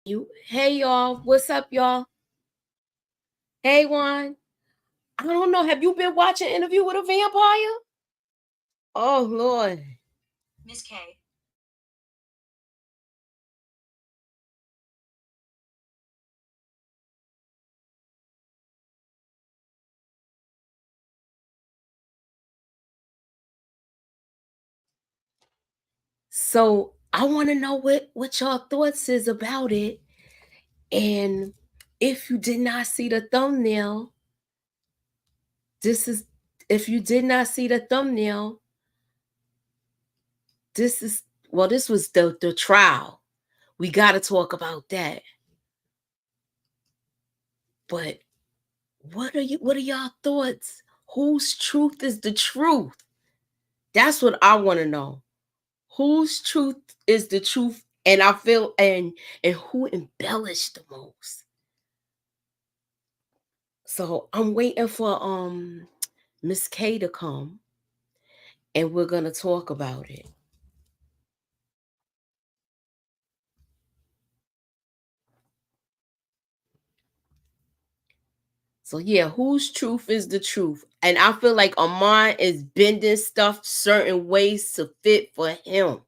Hey y'all, what's up, y'all? Hey Juan. I don't know. Have you been watching Interview with a Vampire? Oh Lord. MS.KAY. So I want to know what y'all thoughts is about it. And if you did not see the thumbnail, this is if you did not see the thumbnail, this is this was the trial. We gotta talk about that. But what are y'all thoughts? Whose truth is the truth? That's what I want to know. Whose truth is the truth? And I feel and who embellished the most? So I'm waiting for MS.KAY to come and we're gonna talk about it. So yeah, whose truth is the truth? And I feel like Amon is bending stuff certain ways to fit for him.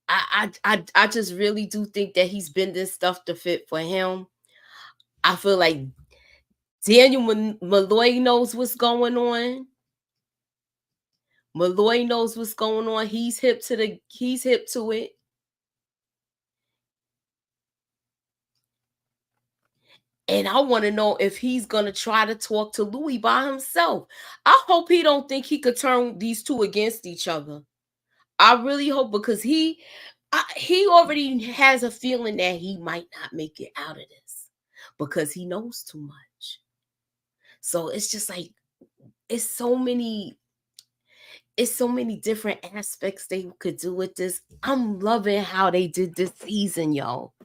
I just really do think that he's bending stuff to fit for him. I feel like Daniel Malloy knows what's going on. Malloy knows what's going on. He's hip to it. And I want to know if he's gonna try to talk to Louis by himself. I hope he don't think he could turn these two against each other. I really hope, because he already has a feeling that he might not make it out of this because he knows too much. So it's just like it's so many different aspects they could do with this. I'm loving how they did this season, y'all.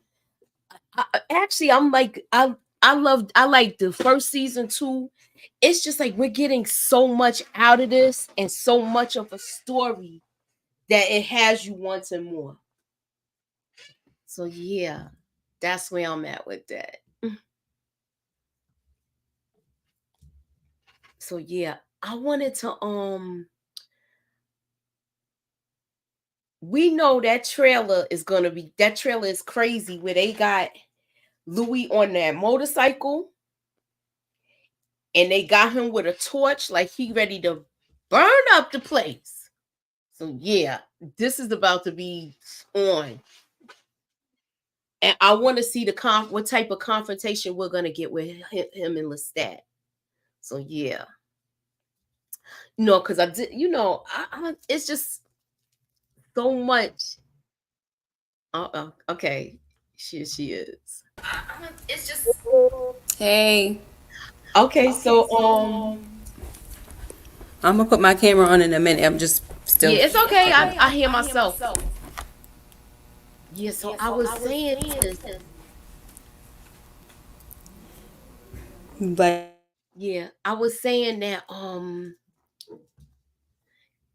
Actually, I like the first season too. It's just like we're getting so much out of this and so much of a story that it has you wanting more. So yeah, that's where I'm at with that. So yeah, I wanted to we know that trailer is crazy, where they got Louis on that motorcycle and they got him with a torch like he ready to burn up the place. So yeah, this is about to be on. And I want to see what type of confrontation we're gonna get with him and Lestat. So yeah, because I did, it's just so much. Okay, she is. It's just Hey. Okay, so I'm gonna put my camera on in a minute. I'm just still. Yeah, it's okay. I hear myself. Yeah, so I was saying this. But Yeah, I was saying that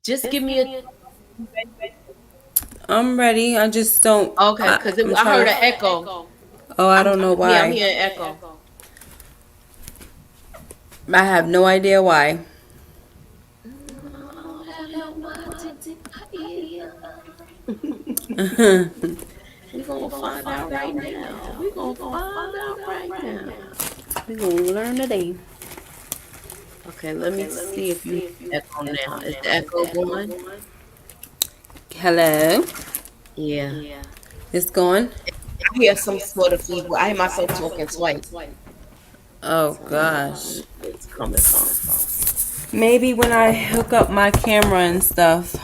just give me a. I'm ready. I just don't. Okay, because I heard an echo. Oh, I don't know why. Yeah, I'm hearing echo. I have no idea why. We're gonna find out right now. We're gonna find out right now. We're gonna learn today. Okay, let me see if you echo now. Is the echo going? Hello. Yeah. It's going. I hear some sort of feedback. I hear myself talking twice. Oh gosh. It's coming from. Maybe when I hook up my camera and stuff.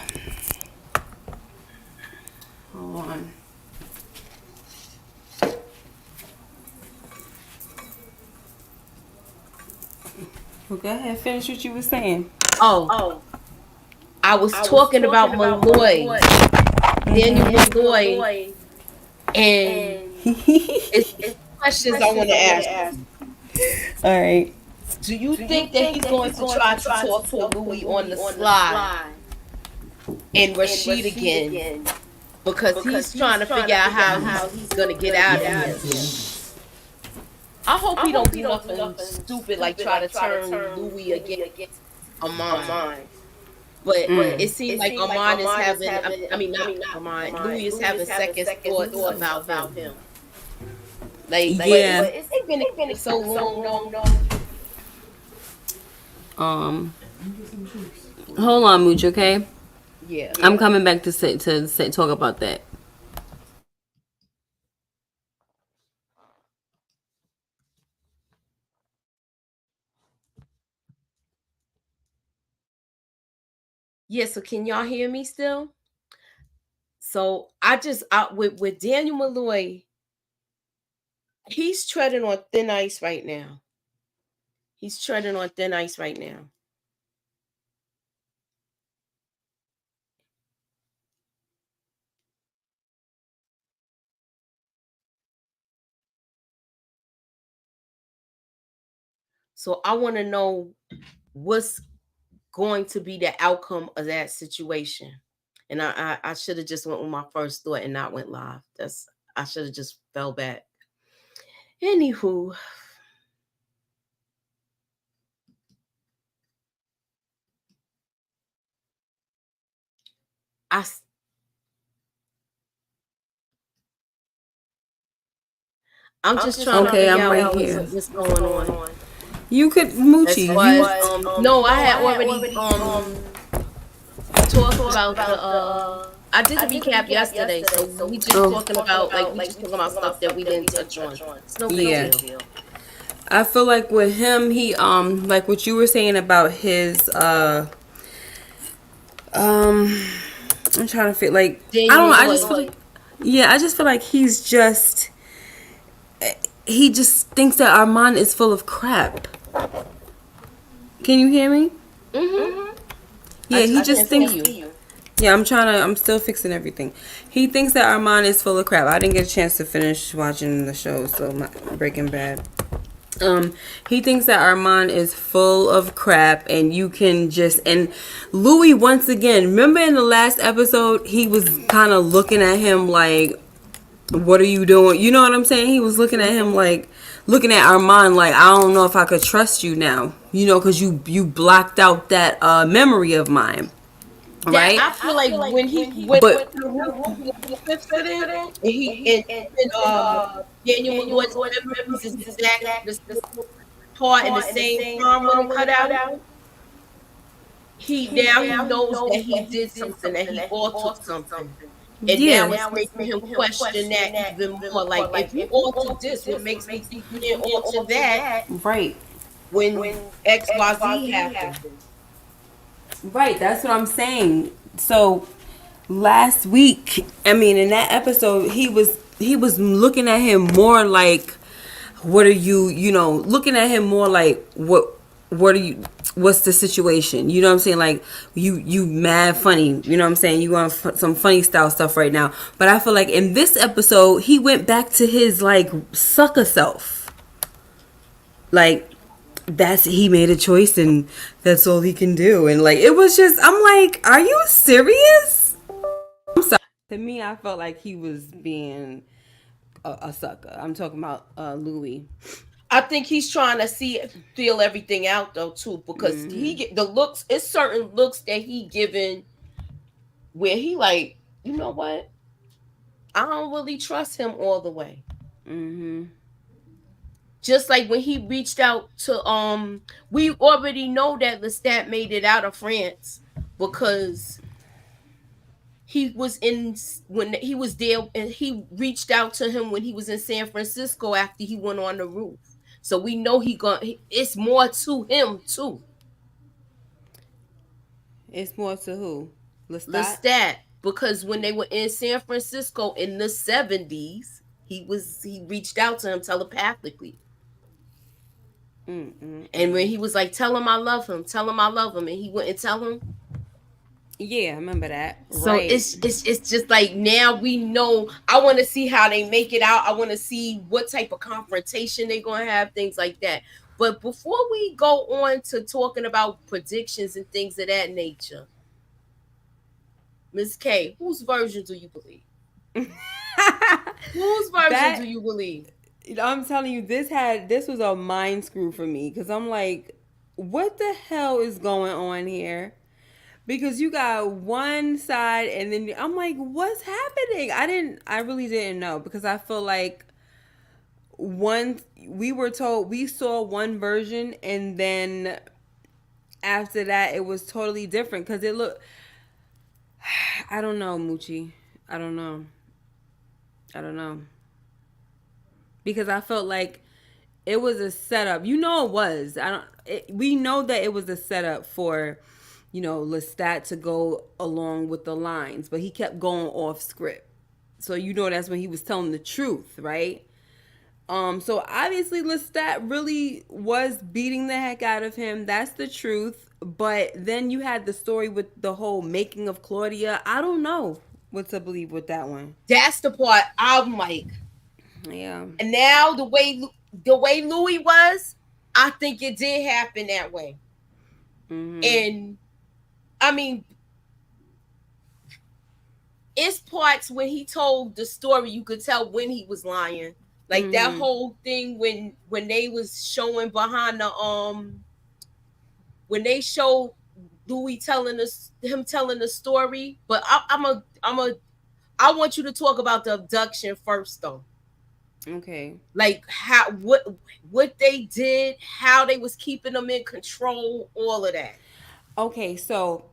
Hold on. Well, go ahead. Finish what you were saying. Oh. I was talking about Malloy. Daniel Malloy. And it's questions I want to ask. All right. Do you think that he's going to try to talk to Louis on the slide and Rashid again because he's trying to figure out how he's gonna get out of here. I hope he don't do nothing stupid like try to turn Louis against Amon. But it seems like Amon is having, I mean, not Amon, Louis is having second thoughts about him. Like, Yeah. but it's been so long, though. Hold on, Mooch, okay? Yeah. I'm coming back to talk about that. Yeah, so can y'all hear me still? So with Daniel Malloy, he's treading on thin ice right now. He's treading on thin ice right now. So I want to know what's going to be the outcome of that situation. And I should have just went with my first thought and not went live. I should have just fell back. Anywho, I'm just trying to figure out what's going on. You could Moochie. No, I had already talked about the I did the recap yesterday, so we just talking about stuff that we didn't touch on. It's no big deal. I feel like with him, he like what you were saying about his I'm trying to feel like I don't know. I just feel like I just feel like he just thinks that Armand is full of crap. Can you hear me? Mm-hmm. Yeah, he just thinks. Yeah, I'm still fixing everything. He thinks that Armand is full of crap. I didn't get a chance to finish watching the show, so Breaking Bad. He thinks that Armand is full of crap, and you can and Louis, once again, remember in the last episode, he was kind of looking at him like, what are you doing? You know what I'm saying? He was looking at him like, looking at Armand like, I don't know if I could trust you now, you know, because you blocked out that memory of mine. Right? I feel like when he went to the room with the fifth sitting, and Daniel Malloy's memories is exact the part in the same farm when cut out. He knows that he did something, that he altered something. And now it's making him question that even more. Like, if you altered this, what makes me think you didn't alter that? Right. When XYZ happened. Right, that's what I'm saying. So last week, I mean, in that episode, he was looking at him more like, what are you, looking at him more like, what are you, what's the situation? You know what I'm saying? Like, you mad funny, you know what I'm saying? You want some funny style stuff right now. But I feel like in this episode, he went back to his, like, sucker self. Like, he made a choice and that's all he can do. And, like, it was just, I'm like, are you serious? I'm sorry. To me, I felt like he was being a sucker. I'm talking about Louis. I think he's trying to feel everything out though too, because he get the looks. It's certain looks that he given where he like, you know what? I don't really trust him all the way. Just like when he reached out to we already know that Lestat made it out of France because he was when he was there, and he reached out to him when he was in San Francisco after he went on the roof. So we know it's more to him too. It's more to who? Lestat, because when they were in San Francisco in the 70s, he reached out to him telepathically. And when he was like, tell him I love him, and he wouldn't tell him. Yeah, I remember that. So right. It's just like, now we know. I want to see how they make it out. I want to see what type of confrontation they're going to have, things like that. But before we go on to talking about predictions and things of that nature, Ms. K, whose version do you believe? Whose version do That, you believe? I'm telling you, this was a mind screw for me because I'm like, what the hell is going on here? Because you got one side and then I'm like, what's happening? I really didn't know because I feel like one we were told we saw one version and then after that it was totally different because it looked, I don't know, Moochie. I don't know. I don't know. Because I felt like it was a setup. You know it was. I don't we know that it was a setup for, Lestat to go along with the lines, but he kept going off script. So you know that's when he was telling the truth, right? So obviously Lestat really was beating the heck out of him. That's the truth. But then you had the story with the whole making of Claudia. I don't know what to believe with that one. That's the part I'm like. Yeah. And now the way Louis was, I think it did happen that way. Mhm. And I mean, it's parts when he told the story you could tell when he was lying. Like that Mhm. whole thing when they was showing behind the when they showed Louis telling us him telling the story. But I want you to talk about the abduction first though. Okay. Like how what they did, how they was keeping them in control, all of that. Okay, so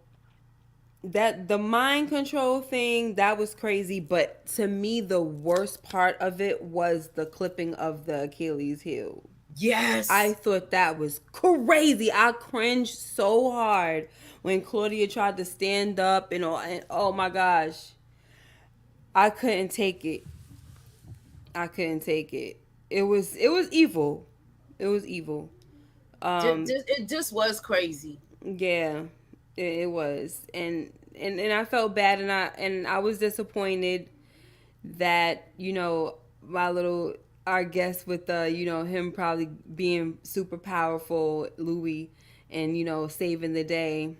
that the mind control thing, that was crazy, but to me the worst part of it was the clipping of the Achilles heel. I Yes. thought that was crazy. I cringed so hard when Claudia tried to stand up and all, and oh my gosh. I couldn't take it. I couldn't take it. It was evil. It was evil. Um It just was crazy. yeah, it was. And I felt bad and I was disappointed that my little our guest with him probably being super powerful, Louis, and saving the day,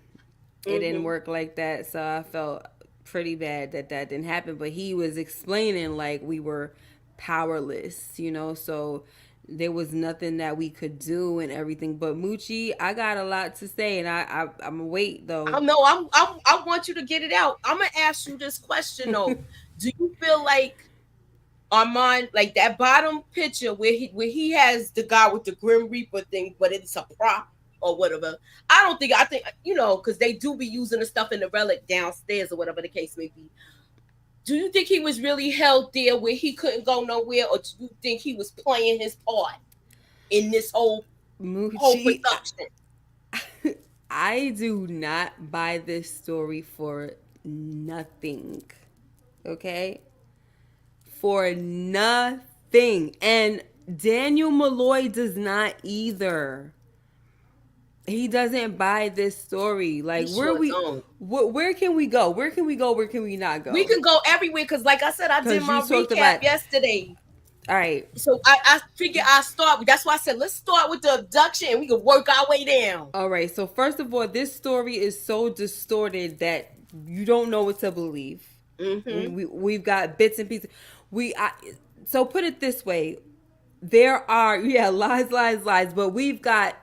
it didn't Mm-hmm. work like that. So I felt pretty bad that that didn't happen, but he was explaining like we were powerless, so there was nothing that we could do and everything. But Moochie, I got a lot to say, and I'm gonna wait though. I know. I want you to get it out. I'm gonna ask you this question though. Do you feel like Armand, like that bottom picture where he has the guy with the Grim Reaper thing, but it's a prop or whatever? I think because they do be using the stuff in the relic downstairs or whatever the case may be. Do you think he was really held there where he couldn't go nowhere, or do you think he was playing his part in this whole Moochie, production? I do not buy this story for nothing. Okay? For nothing. And Daniel Malloy does not either. He doesn't buy this story. He Like sure don't. where can we go? Where can we go? Where can we not We go? can go everywhere because, like I said, I did Cuz my you talked recap about, yesterday. all right. So I figure I start. That's why I said let's start with the abduction and we can work our way down. All right. So first of all, this story is so distorted that you don't know what to believe. Mm-hmm. We've got bits and pieces. So put it this way, there are, yeah, lies, lies, lies, but we've got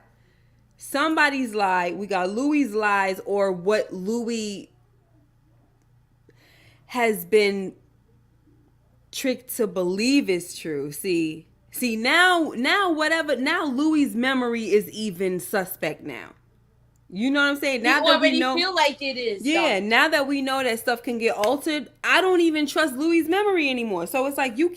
somebody's lie, we got Louis's lies, or what Louis has been tricked to believe is true. See now whatever, now Louis's memory is even suspect now. You know what I'm saying? He Now that we already know, feel like it is yeah, though. now that we know that stuff can get altered, I don't even trust Louis's memory anymore. So it's like you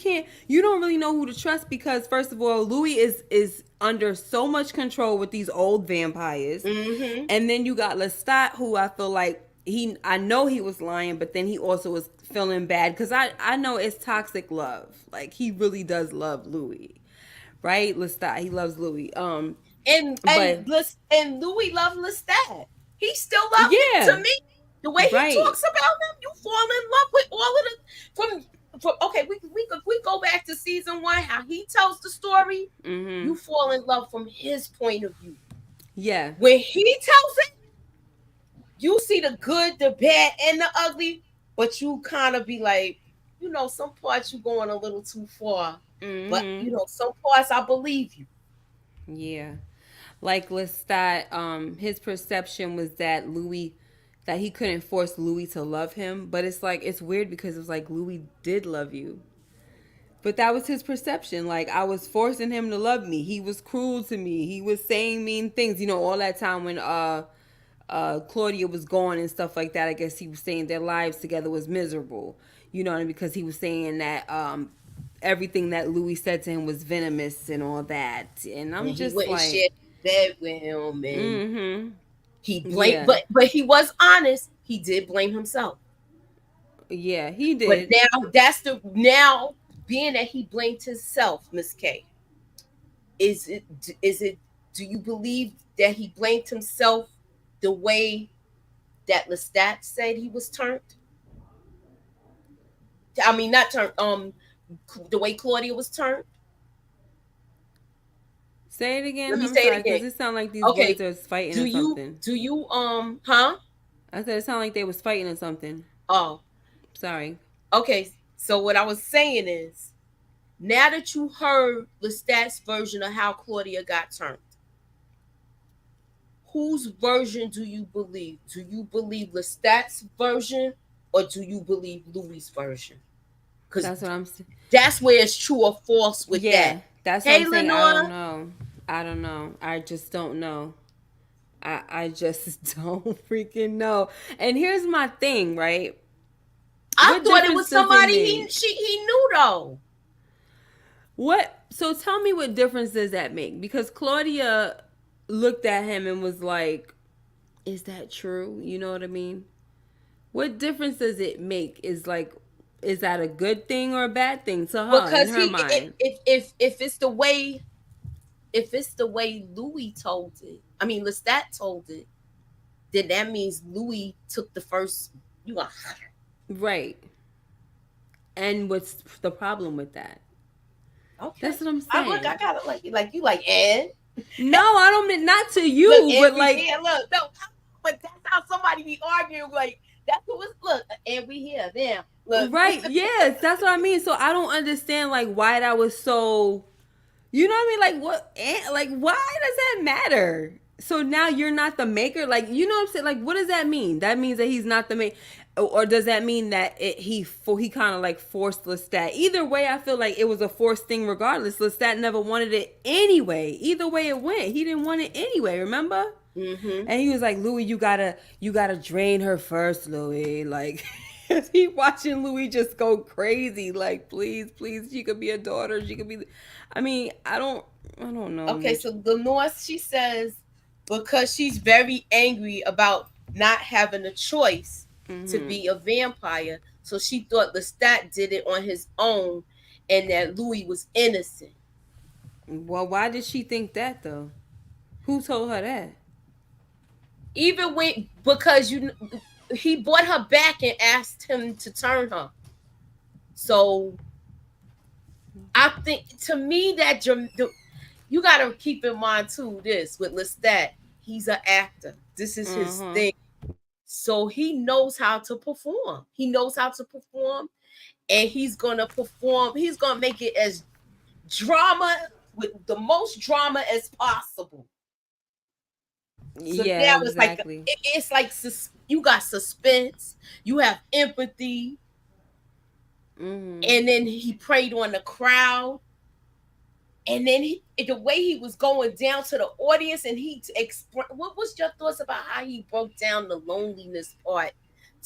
don't really know who to trust because first of all, Louis is under so much control with these old vampires, Mm-hmm. and then you got Lestat, who I feel like I know he was lying, but then he also was feeling bad because I know it's toxic love. Like he really does love Louis, right? Lestat, he loves Louis. And But and Louis love Lestat. He still love him to yeah, me. The way he right. talks about him, you fall in love with all of the from okay, we go back to season one, how he tells the story, you Mm-hmm. fall in love from his point of view. Yeah. When he tells it, you see the good, the bad, and the ugly, but you kind of be like, some parts you going a little too far, but Mm-hmm. some parts I believe you. Yeah. Like Lestat, his perception was that he couldn't force Louis to love him. But it's like, it's weird because it was like Louis did love you. But that was his perception. Like, I was forcing him to love me. He was cruel to me. He was saying mean things. All that time when Claudia was gone and stuff like that. I guess he was saying their lives together was miserable. Because he was saying that everything that Louis said to him was venomous and all that. And And I'm he just wouldn't like, share his bed with him, and mm-hmm. he blamed, Yeah. but he was honest. He did blame himself. Yeah, he But did. now being that he blamed himself, Miss K, is it do you believe that he blamed himself the way that Lestat said he was turned? I mean, not turned. The way Claudia was turned. Say it Let again. me I'm say it sorry, again. because it sounds like these boys Okay. are fighting Do or you something. do you huh? I said it sounded like they was fighting or something. Oh, Sorry. okay. So what I was saying is, now that you heard Lestat's version of how Claudia got turned, whose version do you believe? Do you believe Lestat's version, or do you believe Louis' version? Because That's what I'm. that's where it's true or false with that. Yeah, that's what I'm Hey, saying. I don't Lenore. know. I don't know. I just don't know. I just don't freaking know. And here's my thing, right? I What thought it difference was does it somebody make? he knew though. What? So tell me, what difference does that make? Because Claudia looked at him and was like, "Is that true?" You know what I mean? What difference does it make? Is that a good thing or a bad thing to her in Because her he mind? if it's the way, if it's the way Louis told it, I mean Lestat told it, then that means Louis took the first. You got Right. And what's the problem with that? okay. That's what I'm I look. I saying. gotta like you like and No, I don't mean not to look you, and but we like, here. Look no, but that's how somebody be arguing. Like that's who it's look and we here now. Look. right? Yes, that's what I mean. So I don't understand like why that was so. You know what I mean? Like what? Like why does that matter? So now you're not the maker. Like you know what I'm saying? Like what does that mean? That means that he's not the maker, or does that mean that he kind of like forced Lestat? Either way, I feel like it was a forced thing. Regardless, Lestat never wanted it anyway. Either way it went, he didn't want it anyway. Remember? Mm-hmm. And he was like, Louis, you gotta drain her first, Louis. Like he watching Louis just go crazy. Like, please, please, she could be a daughter. She could be. I mean, I don't know. Okay, so the North, she says, because she's very angry about not having a choice to Mm-hmm. be a vampire, so she thought Lestat did it on his own, and that Louis was innocent. Well, why did she think that though? Who told her that? Even when because he brought her back and asked him to turn her. So I think to me that you got to keep in mind too this with Lestat, he's an actor. This is his Uh-huh. thing. So he knows how to perform. He knows how to perform, and he's gonna perform. He's gonna make it as drama with the most drama as possible. So Yeah, now it's like exactly. it's like you got suspense, you have empathy, Mm-hmm. and then he preyed on the crowd, and then the way he was going down to the audience, and he what was your thoughts about how he broke down the loneliness part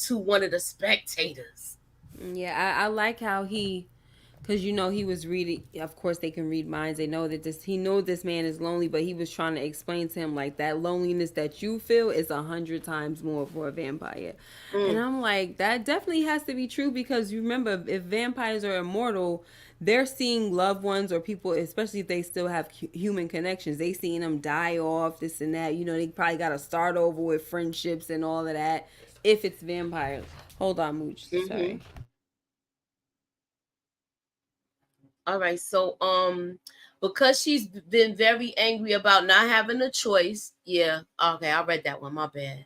to one of the spectators? Yeah, I like how because he was reading. Of course, they can read minds. They know that he knows this man is lonely, but he was trying to explain to him like that loneliness that you feel is 100 times more for a vampire. And Mm. I'm like, that definitely has to be true because you remember, if vampires are immortal, they're seeing loved ones or people, especially if they still have human connections. They seeing them die off, this and that. They probably got to start over with friendships and all of that. If it's vampires, hold on, Mooch. Mm-hmm. Sorry. All right, so because she's been very angry about not having a choice. Yeah, okay, I read that one. My bad.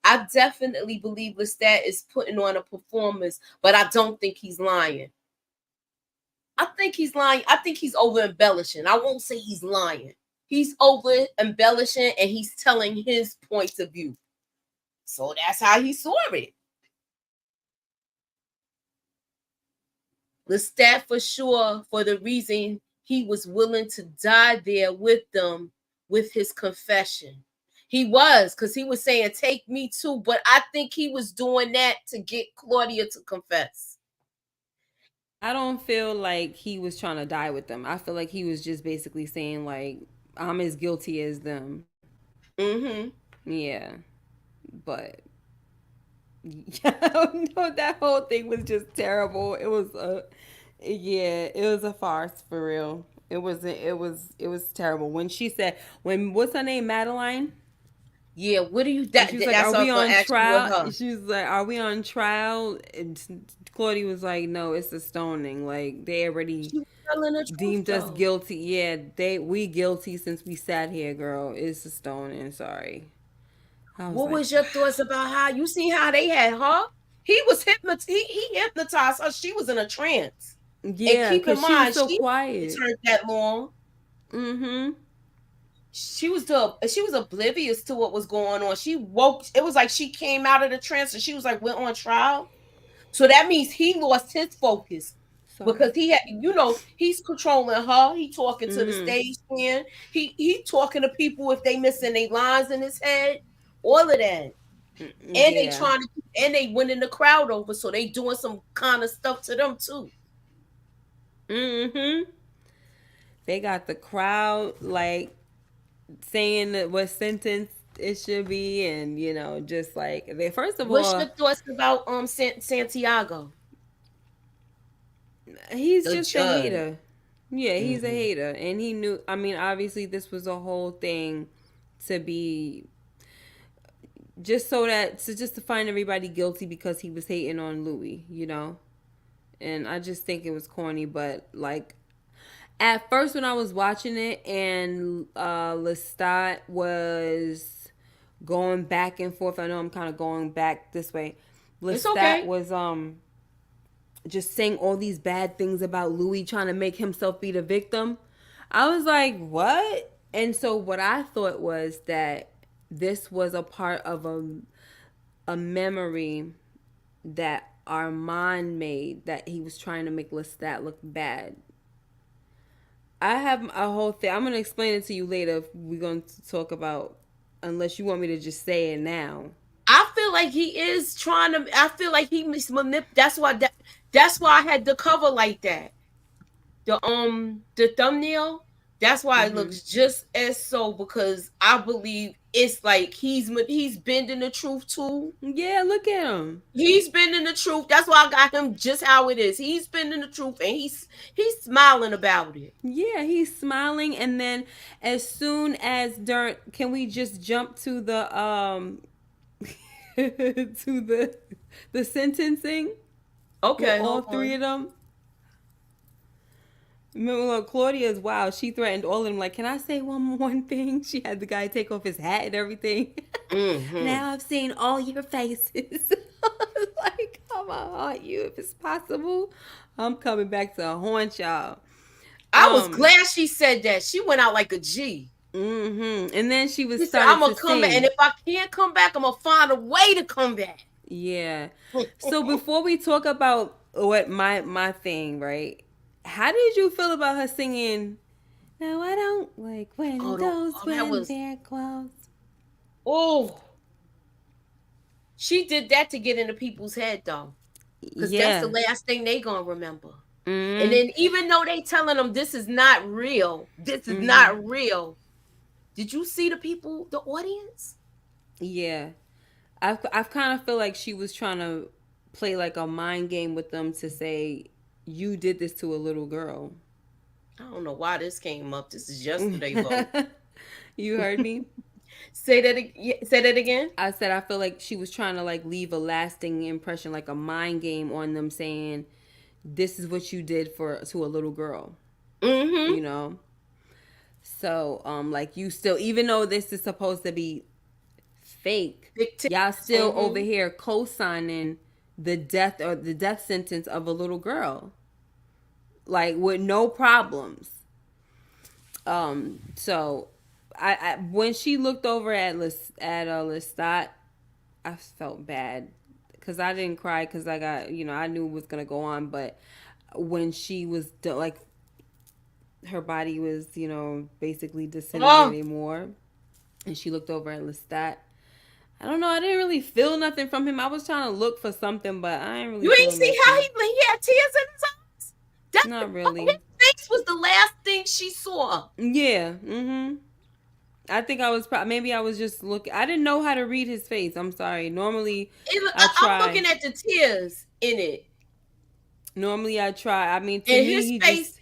I definitely believe Lestat is putting on a performance, but I don't think he's lying. I think he's lying. I think he's over embellishing. I won't say he's lying. He's over embellishing and he's telling his points of view. So that's how he saw it. Lestat for sure, for the reason he was willing to die there with them with his confession. He was, because he was saying, take me too. But I think he was doing that to get Claudia to confess. I don't feel like he was trying to die with them. I feel like he was just basically saying like I'm as guilty as them. Mm-hmm. Yeah, but yeah, no, that whole thing was just terrible. It was yeah, it was a farce for real. It was terrible. When she said, when what's her name, Madeline? Yeah, what do you And that she was like, that's "Are what I we was gonna on ask you with trial?" her. She was like, "Are we on trial?" And Claudia was like, "No, it's a stoning. Like they already She was telling the truth deemed us though. guilty. Yeah, we guilty since we sat here, girl. It's a stoning. Sorry." I was What like, was your thoughts about how you see how they had her? He was he hypnotized her. She was in a trance. And "Yeah, keep in because she was mind, so she quiet." turned that long. Mm-hmm. She was oblivious to what was going on. She woke. It was like she came out of the trance and she was like, "We're on trial." So that means he lost his focus Sorry. because he had, he's controlling her. He talking to the Mm-hmm. stage man. He talking to people if they missing their lines in his head. All of that. And they Yeah. trying to, and they winning the crowd over, so they doing some kind of stuff to them too. Mm-hmm. They got the crowd like saying that what sentence it should be, and just like they first of What's your all, thoughts about Santiago, he's the just a judge? hater. Yeah, he's a Mm-hmm. hater, and he knew. I mean, obviously, this was a whole thing to be just so that just to find everybody guilty because he was hating on Louis. And I just think it was corny, but like at first when I was watching it and Lestat was going back and forth, I know I'm kind of going back this way. It's Lestat okay. was just saying all these bad things about Louis, trying to make himself be the victim. I was like, what? And so what I thought was that this was a part of a memory that Armand made, that he was trying to make Lestat look bad. I have a whole thing. I'm gonna explain it to you later. If we're going to talk about, unless you want me to just say it now. I feel like he is trying to. I feel like he That's why that's why I had the cover like that. The thumbnail. That's why it Mm-hmm. looks just as so, because I believe it's like he's bending the truth too. Yeah, look at him. He's bending the truth. That's why I got him just how it is. He's bending the truth and he's smiling about it. Yeah, he's smiling, and then as soon as Dirt, can we just jump to the to the sentencing with Okay, all hold three on. of them? Remember, look, Claudia is wild. She threatened all of them. Like, can I say one thing? She had the guy take off his hat and everything. Mm-hmm. Now I've seen all your faces. Like, I'm gonna haunt you if it's possible. I'm coming back to haunt y'all. I was Um, glad she said that. She went out like a G. And then she She was said, I'm started to gonna come back, and sing. if I can't come back, I'm gonna find a way to come back. Yeah. So before we talk about what my thing, right? How did you feel about her singing? No, I don't like windows That when was they're closed. oh. She did that to get into people's head though. Because that's the Yeah. last thing they gonna remember. And Mm. then even though they telling them this is not real, this is Mhm. not real. Did you see the people, the audience? Yeah. I've kind of feel like she was trying to play like a mind game with them to say you did this to a little girl. I don't know why this came up. This is yesterday vote. You heard me? Say that again. I said I feel like she was trying to like leave a lasting impression, like a mind game on them, saying this is what you did for to a little girl. Mm-hmm. You know. So like you still, even though this is supposed to be fake. Fictitious. Y'all still over here co-signing the death sentence of a little girl, like with no problems. So I when she looked over at Lestat, I felt bad because I didn't cry because I got, I knew it was gonna go on, but when she was like, her body was, basically disintegrating more, and she looked over at Lestat. I don't know. I didn't really feel nothing from him. I was trying to look for something, but I ain't really. You ain't see how he had tears in his eyes. Not really. His face was the last thing she saw. Yeah. I think I was maybe I was just looking. I didn't know how to read his face. I'm sorry. Normally, I'm looking at the tears in it. Normally, I try. I mean, to and me, his face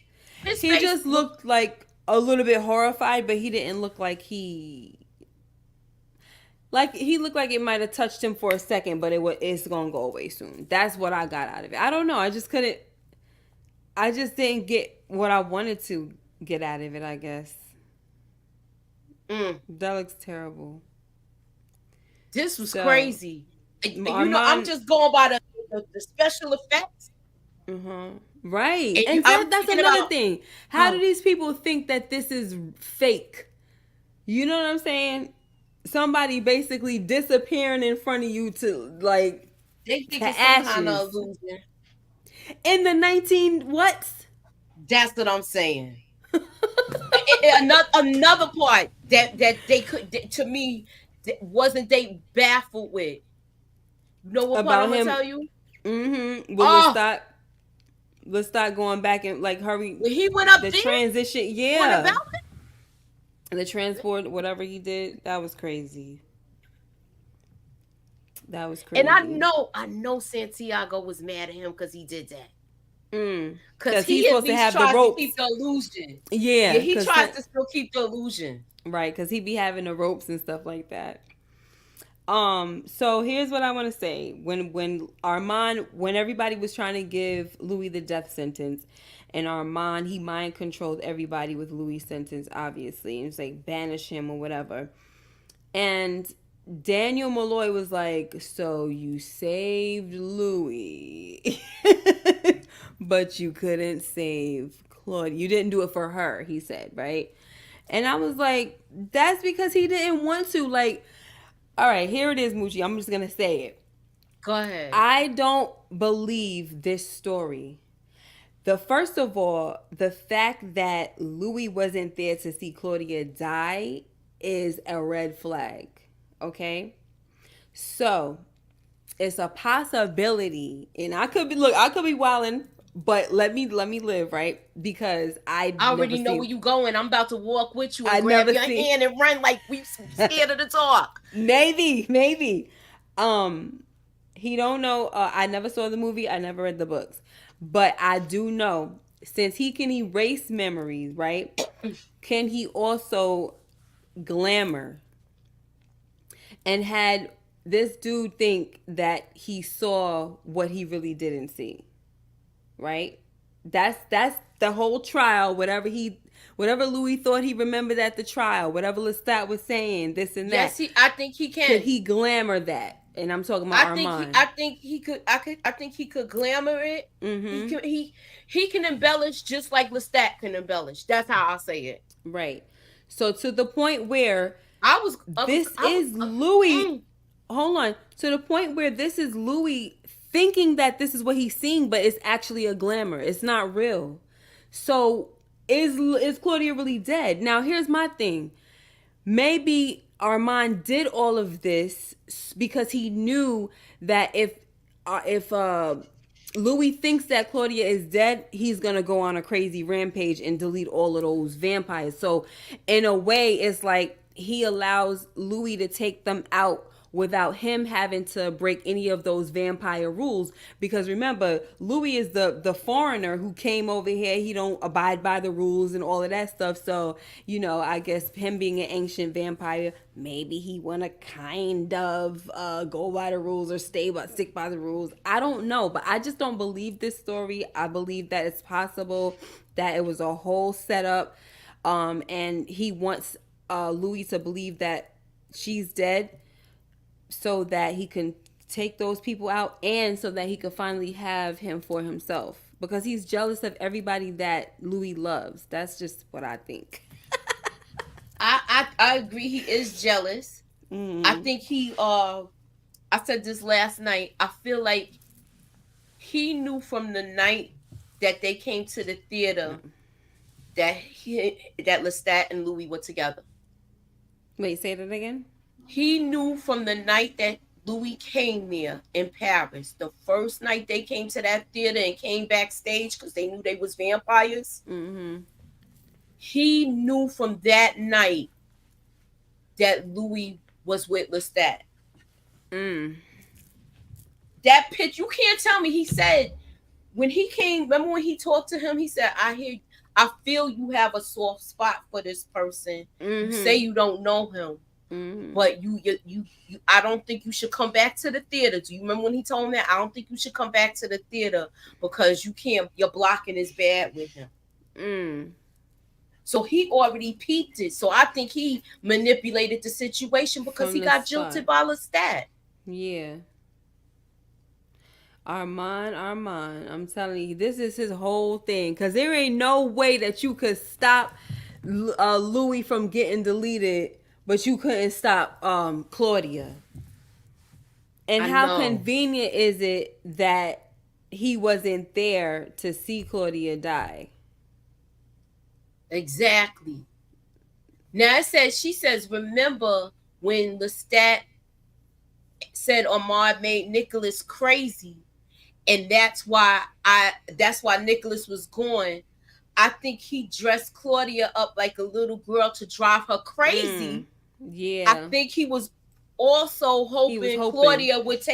just looked like a little bit horrified, but he didn't look like he looked like it might have touched him for a second, but it's gonna go away soon. That's what I got out of it. I don't know. I just didn't get what I wanted to get out of it, I guess. That looks terrible. This was crazy. I'm just going by the special effects. Right. And that's another thing. How do these people think that this is fake? You know what I'm saying? Somebody basically disappearing in front of you to like they think it's some kind of illusion. In the 19 what? That's what I'm saying. another part that they could, to me, wasn't they baffled with. You know what part I'm gonna tell you? Well, let's start going back and like hurry. When he went up the there, transition, yeah. The transport, whatever he did, that was crazy. That was crazy. And I know Santiago was mad at him because he did that. Because he's supposed to have the ropes. To keep the illusion. Yeah, he tries to still keep the illusion. Right, because he be having the ropes and stuff like that. So here's what I want to say. When Armand, when everybody was trying to give Louis the death sentence, and Armand, he mind controlled everybody with Louis' sentence, obviously, and it's like banish him or whatever. And Daniel Malloy was like, so you saved Louis, but you couldn't save Claudia. You didn't do it for her, he said, right? And I was like, that's because he didn't want to. Like, all right, here it is, Moochie. I'm just going to say it. Go ahead. I don't believe this story. First of all, the fact that Louis wasn't there to see Claudia die is a red flag. Okay? So, it's a possibility, and I could be wilding, but let me live, right? Because I already know where you going. I'm about to walk with you and grab your hand and run like we scared of the dark. Maybe. He don't know. I never saw the movie. I never read the books. But I do know, since he can erase memories, right? Can he also glamour? And had this dude think that he saw what he really didn't see, right? That's the whole trial. Whatever Louis thought he remembered at the trial, whatever Lestat was saying, this and that. Yes, I think he can. Could he glamour that? And I'm talking about Armand. I think he could glamour it. Mm-hmm. He can embellish just like Lestat can embellish. That's how I say it. Right. So to the point where Louis. Hold on. To the point where this is Louis thinking that this is what he's seeing, but it's actually a glamour. It's not real. So is Claudia really dead? Now here's my thing. Maybe Armand did all of this because he knew that if Louis thinks that Claudia is dead, he's gonna go on a crazy rampage and delete all of those vampires. So in a way, it's like he allows Louis to take them out without him having to break any of those vampire rules. Because remember, Louis is the foreigner who came over here. He don't abide by the rules and all of that stuff. So, I guess him being an ancient vampire, maybe he want to kind of go by the rules or stick by the rules. I don't know, but I just don't believe this story. I believe that it's possible that it was a whole setup, and he wants Louis to believe that she's dead so that he can take those people out, and so that he could finally have him for himself, because he's jealous of everybody that Louis loves. That's just what I think. I agree. He is jealous. I think he. I said this last night. I feel like he knew from the night that they came to the theater that Lestat and Louis were together. Wait, say that again. He knew from the night that Louis came there in Paris, the first night they came to that theater and came backstage because they knew they was vampires. He knew from that night that Louis was with Lestat. That pitch, you can't tell me. He said when he came, remember when he talked to him, he said, I feel you have a soft spot for this person. You say you don't know him. But you, I don't think you should come back to the theater. Do you remember when he told him that? I don't think you should come back to the theater because your blocking is bad with him. So he already peeped it. So I think he manipulated the situation because he got jilted by Lestat. Yeah. Armand, I'm telling you, this is his whole thing. Because there ain't no way that you could stop Louis from getting deleted, but you couldn't stop Claudia. And how convenient is it that he wasn't there to see Claudia die? Exactly. Now she says, remember when Lestat said Ahmad made Nicholas crazy, and that's why Nicholas was gone. I think he dressed Claudia up like a little girl to drive her crazy. Yeah. I think he was also hoping Claudia would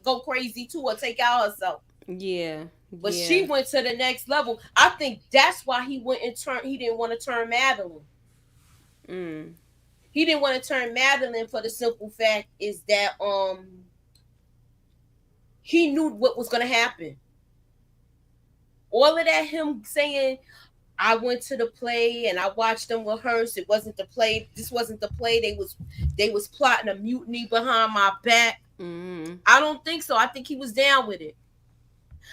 go crazy too, or take out herself. Yeah. But she went to the next level. I think that's why he didn't want to turn Madeline. He didn't want to turn Madeline for the simple fact is that he knew what was going to happen. All of that, him saying, I went to the play and I watched them rehearse. It wasn't the play. This wasn't the play. They was plotting a mutiny behind my back. I don't think so. I think he was down with it.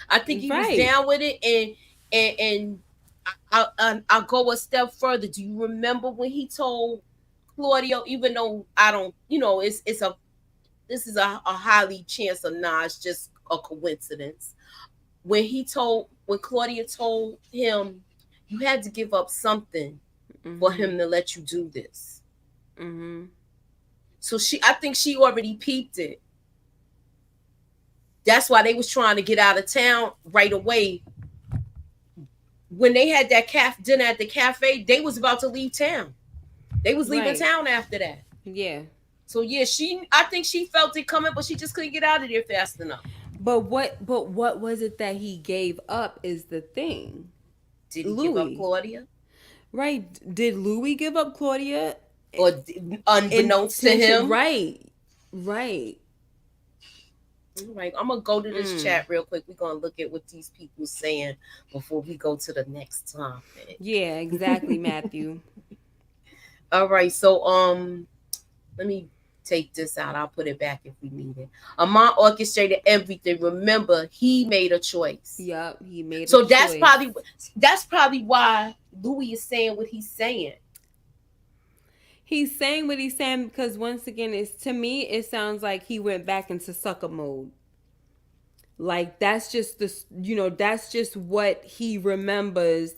I think he was down with it, and I'll go a step further. Do you remember when he told Claudia? Even though I don't, this is a highly chance of it's just a coincidence. When Claudia told him, you had to give up something for him to let you do this. So I think she already peeped it. That's why they was trying to get out of town right away. When they had that dinner at the cafe, they was about to leave town. They was leaving town after that. Yeah. So yeah, I think she felt it coming, but she just couldn't get out of there fast enough. But what was it that he gave up is the thing. Did he give up Claudia? Right. Did Louis give up Claudia? Or unbeknownst to him? Right. Right, I'm gonna go to this chat real quick. We're gonna look at what these people saying before we go to the next topic. Yeah, exactly, Matthew. All right, so let me take this out. I'll put it back if we need it. Ahmad orchestrated everything. Remember, he made a choice. Yep, he made a choice. So that's probably why Louis is saying what he's saying. He's saying what he's saying because once again, to me, it sounds like he went back into sucker mode. Like that's just that's just what he remembers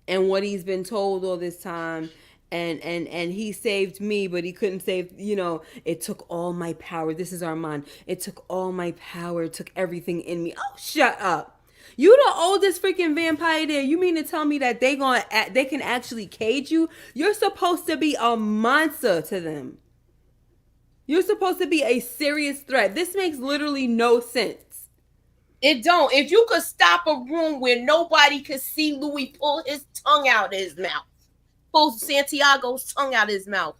and what he's been told all this time. And he saved me, but he couldn't save, it took all my power. This is Armand. It took all my power, it took everything in me. Oh, shut up. You the oldest freaking vampire there. You mean to tell me that they can actually cage you? You're supposed to be a monster to them. You're supposed to be a serious threat. This makes literally no sense. It don't. If you could stop a room where nobody could see Louis pull his tongue out of his mouth, pull Santiago's tongue out of his mouth,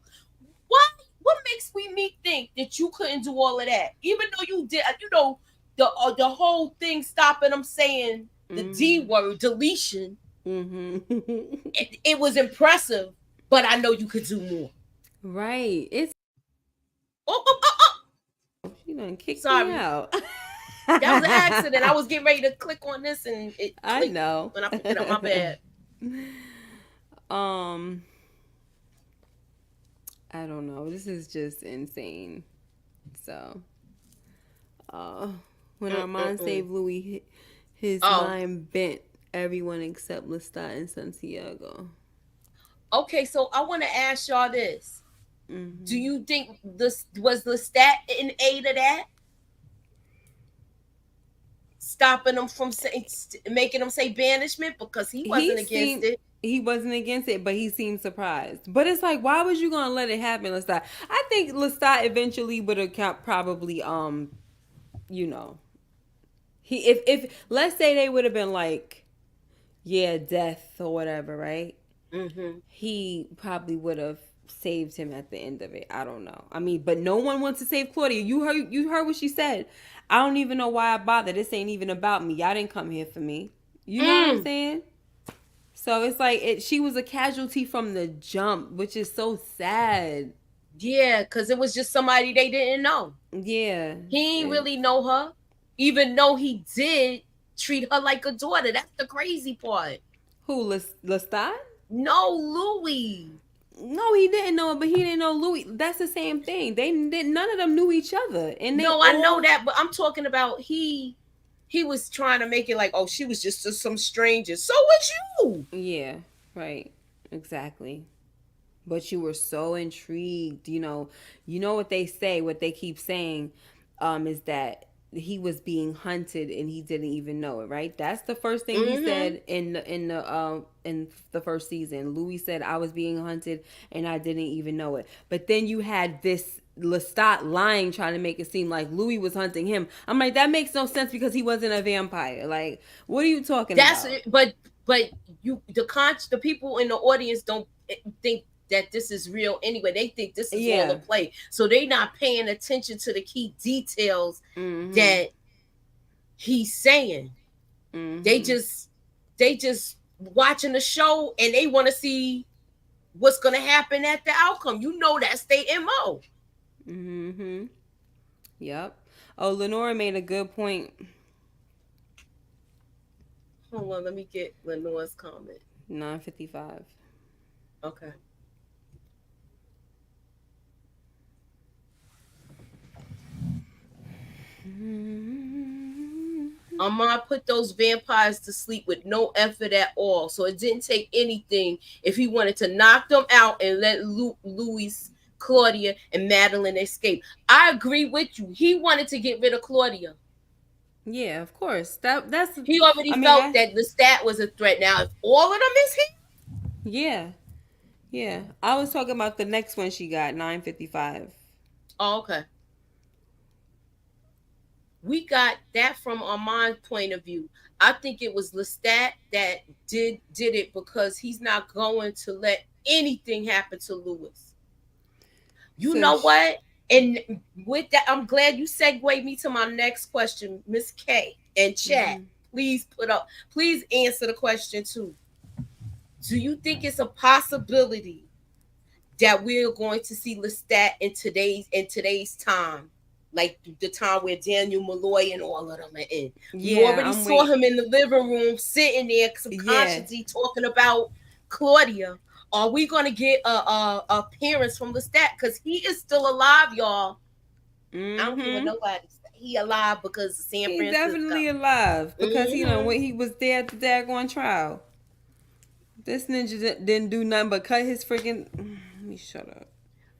what makes me think that you couldn't do all of that? Even though you did, the whole thing stopping them saying the D word, deletion. It was impressive, but I know you could do more. Right. It's You done kicked me Sorry. out. That was an accident. I was getting ready to click on this and it I clicked know. when I picked it up. My bad. um, I don't know. This is just insane. So, uh, when Armand Mm-mm-mm. saved Louis, his Oh, mind bent everyone except Lestat and Santiago. okay. So I want to ask y'all this: do Hmm. you think this was the stat in aid of that, stopping them from saying, making them say banishment because he He wasn't against seemed it? he wasn't against it, but he seemed surprised. But it's like, why was you gonna let it happen, Lestat? I think Lestat eventually would have probably you know, he if let's say they would have been like, yeah, death or whatever, right? Mm-hmm. He probably would have saved him at the end of it. I don't know. I mean, but no one wants to save Claudia. You heard what she said. I don't even know why I bother. This ain't even about me. Y'all didn't come here for me. You know what I'm Mm. saying? So it's like she was a casualty from the jump, which is so sad. Yeah, because it was just somebody they didn't know. Yeah. He ain't really know her, even though he did treat her like a daughter. That's the crazy part. Who, Lestat? No, Louis. No, he didn't know it, but he didn't know Louis. That's the same thing. They did. None of them knew each other, and they No, I know all. that, but I'm talking about he was trying to make it like, oh, she was just some stranger. So was you. Yeah. Right. Exactly. But you were so intrigued. You know what they say. What they keep saying, is that he was being hunted and he didn't even know it. Right. That's the first thing he Mm-hmm. said in the first season. Louis said, "I was being hunted and I didn't even know it." But then you had this Lestat lying, trying to make it seem like Louis was hunting him. I'm like, that makes no sense because he wasn't a vampire. Like, what are you talking That's about? it. But the people in the audience don't think that this is real anyway. They think this is all a Yeah. play. So they not paying attention to the key details Mm-hmm. that he's saying. They Mm-hmm. just they just watching the show and they want to see what's gonna happen at the outcome. You know that's their MO. Mm-hmm. Yep. Oh, Lenora made a good point. Hold on, let me get Lenore's comment. 9:55. Okay. Amar put those vampires to sleep with no effort at all. So it didn't take anything if he wanted to knock them out and let Louis, Claudia, and Madeline escape. I agree with you. He wanted to get rid of Claudia. Yeah, of course. That's. He already I mean, felt that the stat was a threat. Now, if all of them is here, yeah, yeah. I was talking about the next one she got 9:55. oh, okay. We got that from Armand's point of view. I think it was Lestat that did it because he's not going to let anything happen to Louis. You So, know what? And with that, I'm glad you segued me to my next question, Miss K and chat. mm-hmm. Please answer the question too. Do you think it's a possibility that we're going to see Lestat in today's time, like the time where Daniel Malloy and all of them are in? We Yeah, already I'm saw wait. him in the living room sitting there Yeah. subconsciously talking about Claudia. Are we going to get a appearance from Lestat? Because he is still alive, y'all. I don't care what Mm-hmm. nobody say. He alive because of San He's Francisco. definitely alive because Mm-hmm. when he was there at the daggone trial, this ninja didn't do nothing but cut his freaking. Let me shut up.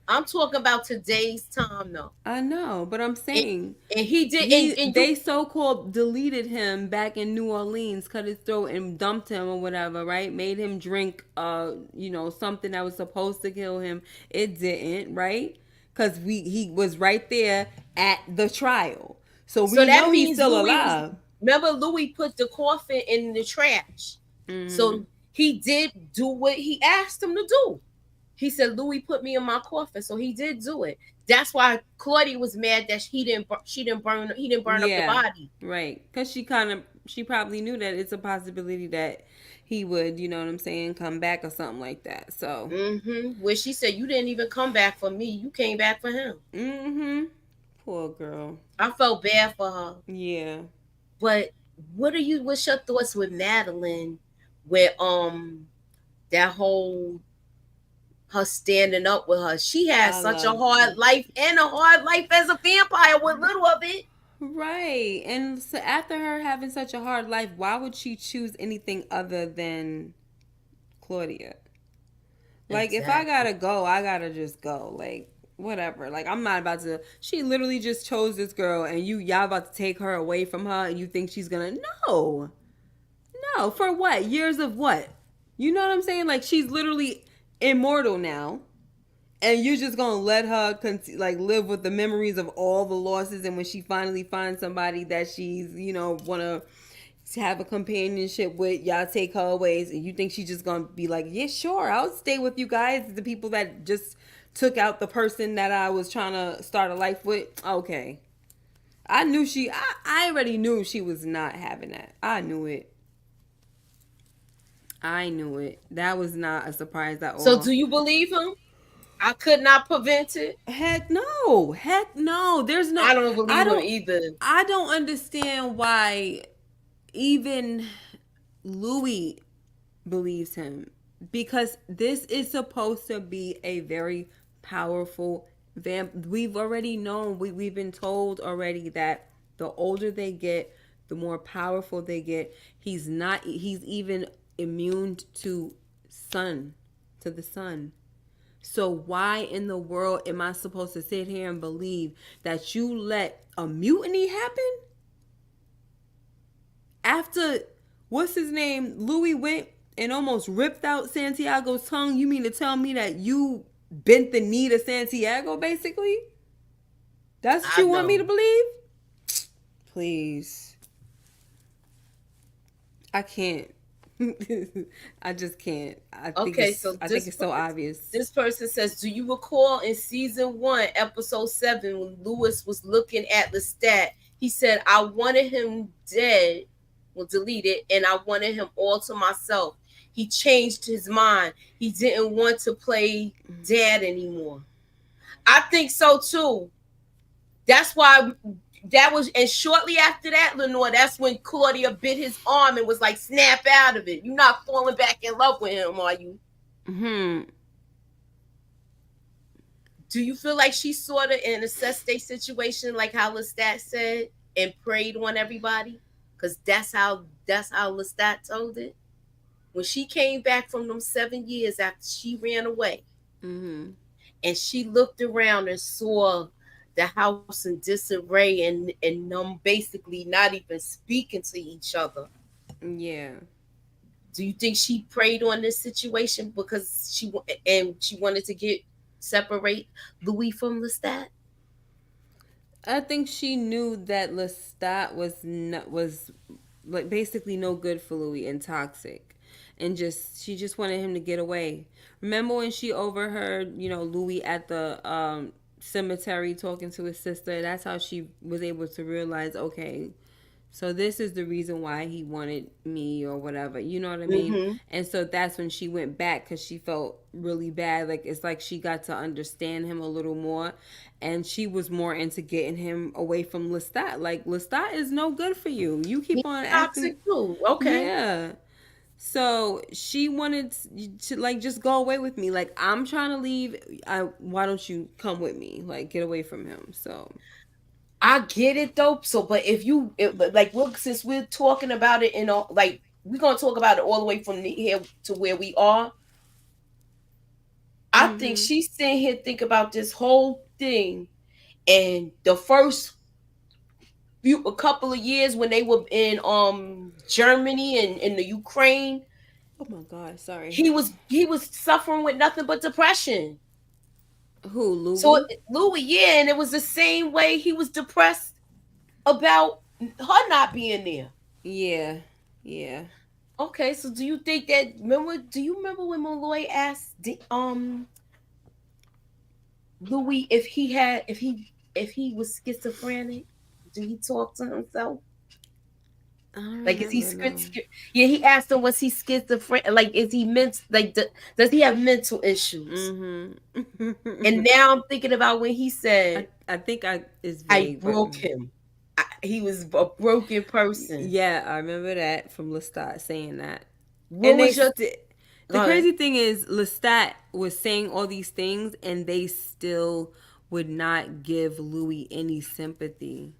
I'm talking about today's time though. I know, but I'm And, saying and he did, and you they so called deleted him back in New Orleans, cut his throat and dumped him or whatever, right? Made him drink something that was supposed to kill him. It didn't, right? Because he was right there at the trial. So So we that know he's means still Louis was. alive. Remember, Louis put the coffin in the trash. Mm-hmm. So he did do what he asked him to do. He said, "Louis put me in my coffin," so he did do it. That's why Claudia was mad that he didn't burn up the Yeah, body. right. Because she probably knew that it's a possibility that he would, you know what I'm saying, come back or something like that. So, Where she said, "You didn't even come back for me. You came back for him." mm-hmm. Poor girl. I felt bad for her. Yeah. But what's your thoughts with Madeline, where that whole her standing up with her? She had I such a love. hard life and a hard life as a vampire with little of it. Right. And so after her having such a hard life, why would she choose anything other than Claudia? Like, if I Exactly. gotta go, I gotta just go. Like, whatever. Like, I'm not about to. She literally just chose this girl, and y'all about to take her away from her, and you think she's gonna. No. No. For what? Years of what? You know what I'm saying? Like, she's literally immortal now. And you're just gonna let her like live with the memories of all the losses, and when she finally finds somebody that she's wanna have a companionship with, y'all take her away, and you think she's just gonna be like, yeah, sure, I'll stay with you guys, the people that just took out the person that I was trying to start a life with. Okay. I already knew she was not having that. I knew it. I knew it. That was not a surprise at So all. do you believe him? I could not prevent it. Heck no. Heck no. There's no. I don't I believe him don't. either. I don't understand why even Louis believes him, because this is supposed to be a very powerful vamp. We've already known. We've been told already that the older they get, the more powerful they get. He's not. He's even immune to sun, to the sun. So why in the world am I supposed to sit here and believe that you let a mutiny happen after, what's his name, Louis went and almost ripped out Santiago's tongue? You mean to tell me that you bent the knee to Santiago, basically? That's what I you want me to don't. believe? Please. I can't. I just can't. Okay, so I think it's so obvious. this person says, do you recall in season 1, episode 7, when Lewis was looking at Lestat? He said, I wanted him dead, well, deleted, and I wanted him all to myself. He changed his mind. He didn't want to play dad anymore. I think so too. That's why that was, and shortly after that, Lenore, that's when Claudia bit his arm and was like, snap out of it. You're not falling back in love with him, are you? Hmm. Do you feel like she sort of in a state situation, like how Lestat said, and preyed on everybody? Because that's how Lestat told it. When she came back from them 7 years after she ran away, Mm-hmm. and she looked around and saw the house in disarray, and them basically not even speaking to each other. Yeah. Do you think she preyed on this situation because she wanted to get separate Louis from Lestat? I think she knew that Lestat was like basically no good for Louis and toxic, and she just wanted him to get away. Remember when she overheard Louis at the cemetery talking to his sister? That's how she was able to realize, okay, so this is the reason why he wanted me or whatever. You know what I mean? Mm-hmm. And so that's when she went back because she felt really bad. Like, it's like she got to understand him a little more, and she was more into getting him away from Lestat. Like, Lestat is no good for you. You keep He's on acting. toxic too. Okay. Yeah. So she wanted to like just go away with me. Like, I'm trying to leave. Why don't you come with me? Like, get away from him. So. I get it though. So, but like, since we're talking about it in all, like, we're gonna talk about it all the way from here to where we are. I think Mhm. she's sitting here think about this whole thing, and the first a couple of years when they were in Germany and in the Ukraine, Oh my God! Sorry. he was suffering with nothing but depression. Who, So Louis? Louis, yeah, and it was the same way he was depressed about her not being there. Yeah, yeah. Okay, so do you think that remember? Do you remember when Malloy asked Louis if he was schizophrenic? Did he talk to himself? I don't Like, is he remember, no. yeah, he asked him, was he schizophrenic? Like, is he does he have mental issues? Mm-hmm. And now I'm thinking about when he said, I think I it's I vague, but broke him. He was a broken person. yeah, I remember that from Lestat saying that. What And was your the go ahead. crazy thing is Lestat was saying all these things and they still would not give Louis any sympathy.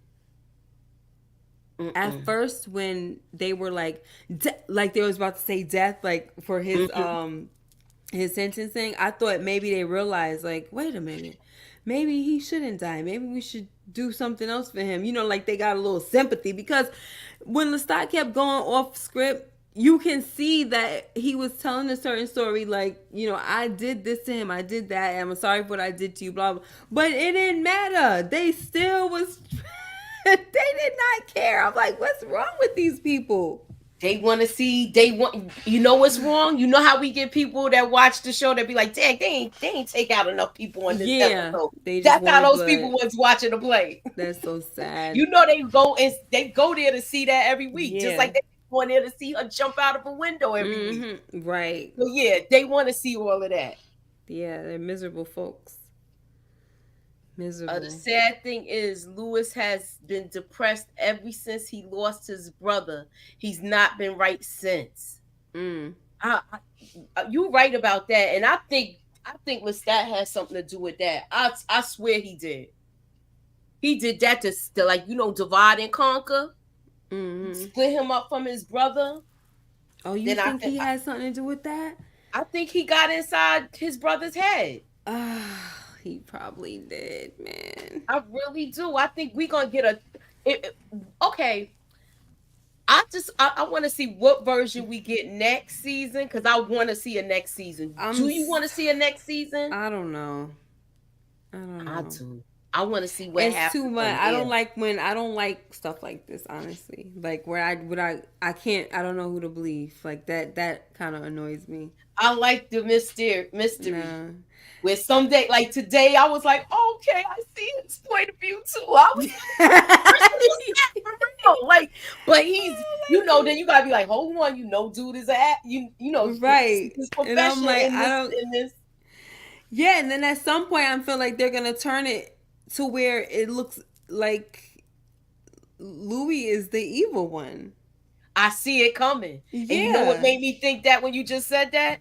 At Mm-mm. first when they were like they was about to say death like for Mm-hmm. his sentencing, I thought maybe they realized like, wait a minute, maybe he shouldn't die. Maybe we should do something else for him. You know, like they got a little sympathy because when Lestat kept going off script, you can see that he was telling a certain story, like, you know, I did this to him, I did that, and I'm sorry for what I did to you, blah blah. But it didn't matter. They still was they did not care. I'm like, what's wrong with these people? They want to see. They want. You know what's wrong? You know how we get people that watch the show that be like, "Dang, they ain't take out enough people on this Yeah, episode." they just That's how wanted those blood. people was watching the play. That's so sad. You know they go there to see that every week, just Yeah. like they go there to see her jump out of a window every week. Right. So yeah, they want to see all of that. Yeah, they're miserable folks. The Miserable. sad thing is, Lewis has been depressed ever since he lost his brother. He's not been right since. Mm. You right about that, and I think Lestat has something to do with that. I swear he did. He did that to like divide and conquer, Mm-hmm. split him up from his brother. Oh, you Then think he has something to do with that? I think he got inside his brother's head. He probably did, man. I really do. I think we gonna get okay. I want to see what version we get next season because I want to see a next season. I'm. Do you want to see a next season? I don't know. I don't I know. do. I want to see what It's too happens much. from here. I don't like stuff like this, honestly. Like where I can't, I don't know who to believe. Like that kind of annoys me. I like the mystery. Nah. Where someday, like today, I was like, okay, I see his point of view too. I was like, what person is that for real? Like, but he's, then you gotta be like, hold on, dude is this is Right. his And I'm profession like, in I this, don't. in this. Yeah, and then at some point, I feel like they're gonna turn it to where it looks like Louis is the evil one. I see it coming. And you know what Yeah. made me think that when you just said that?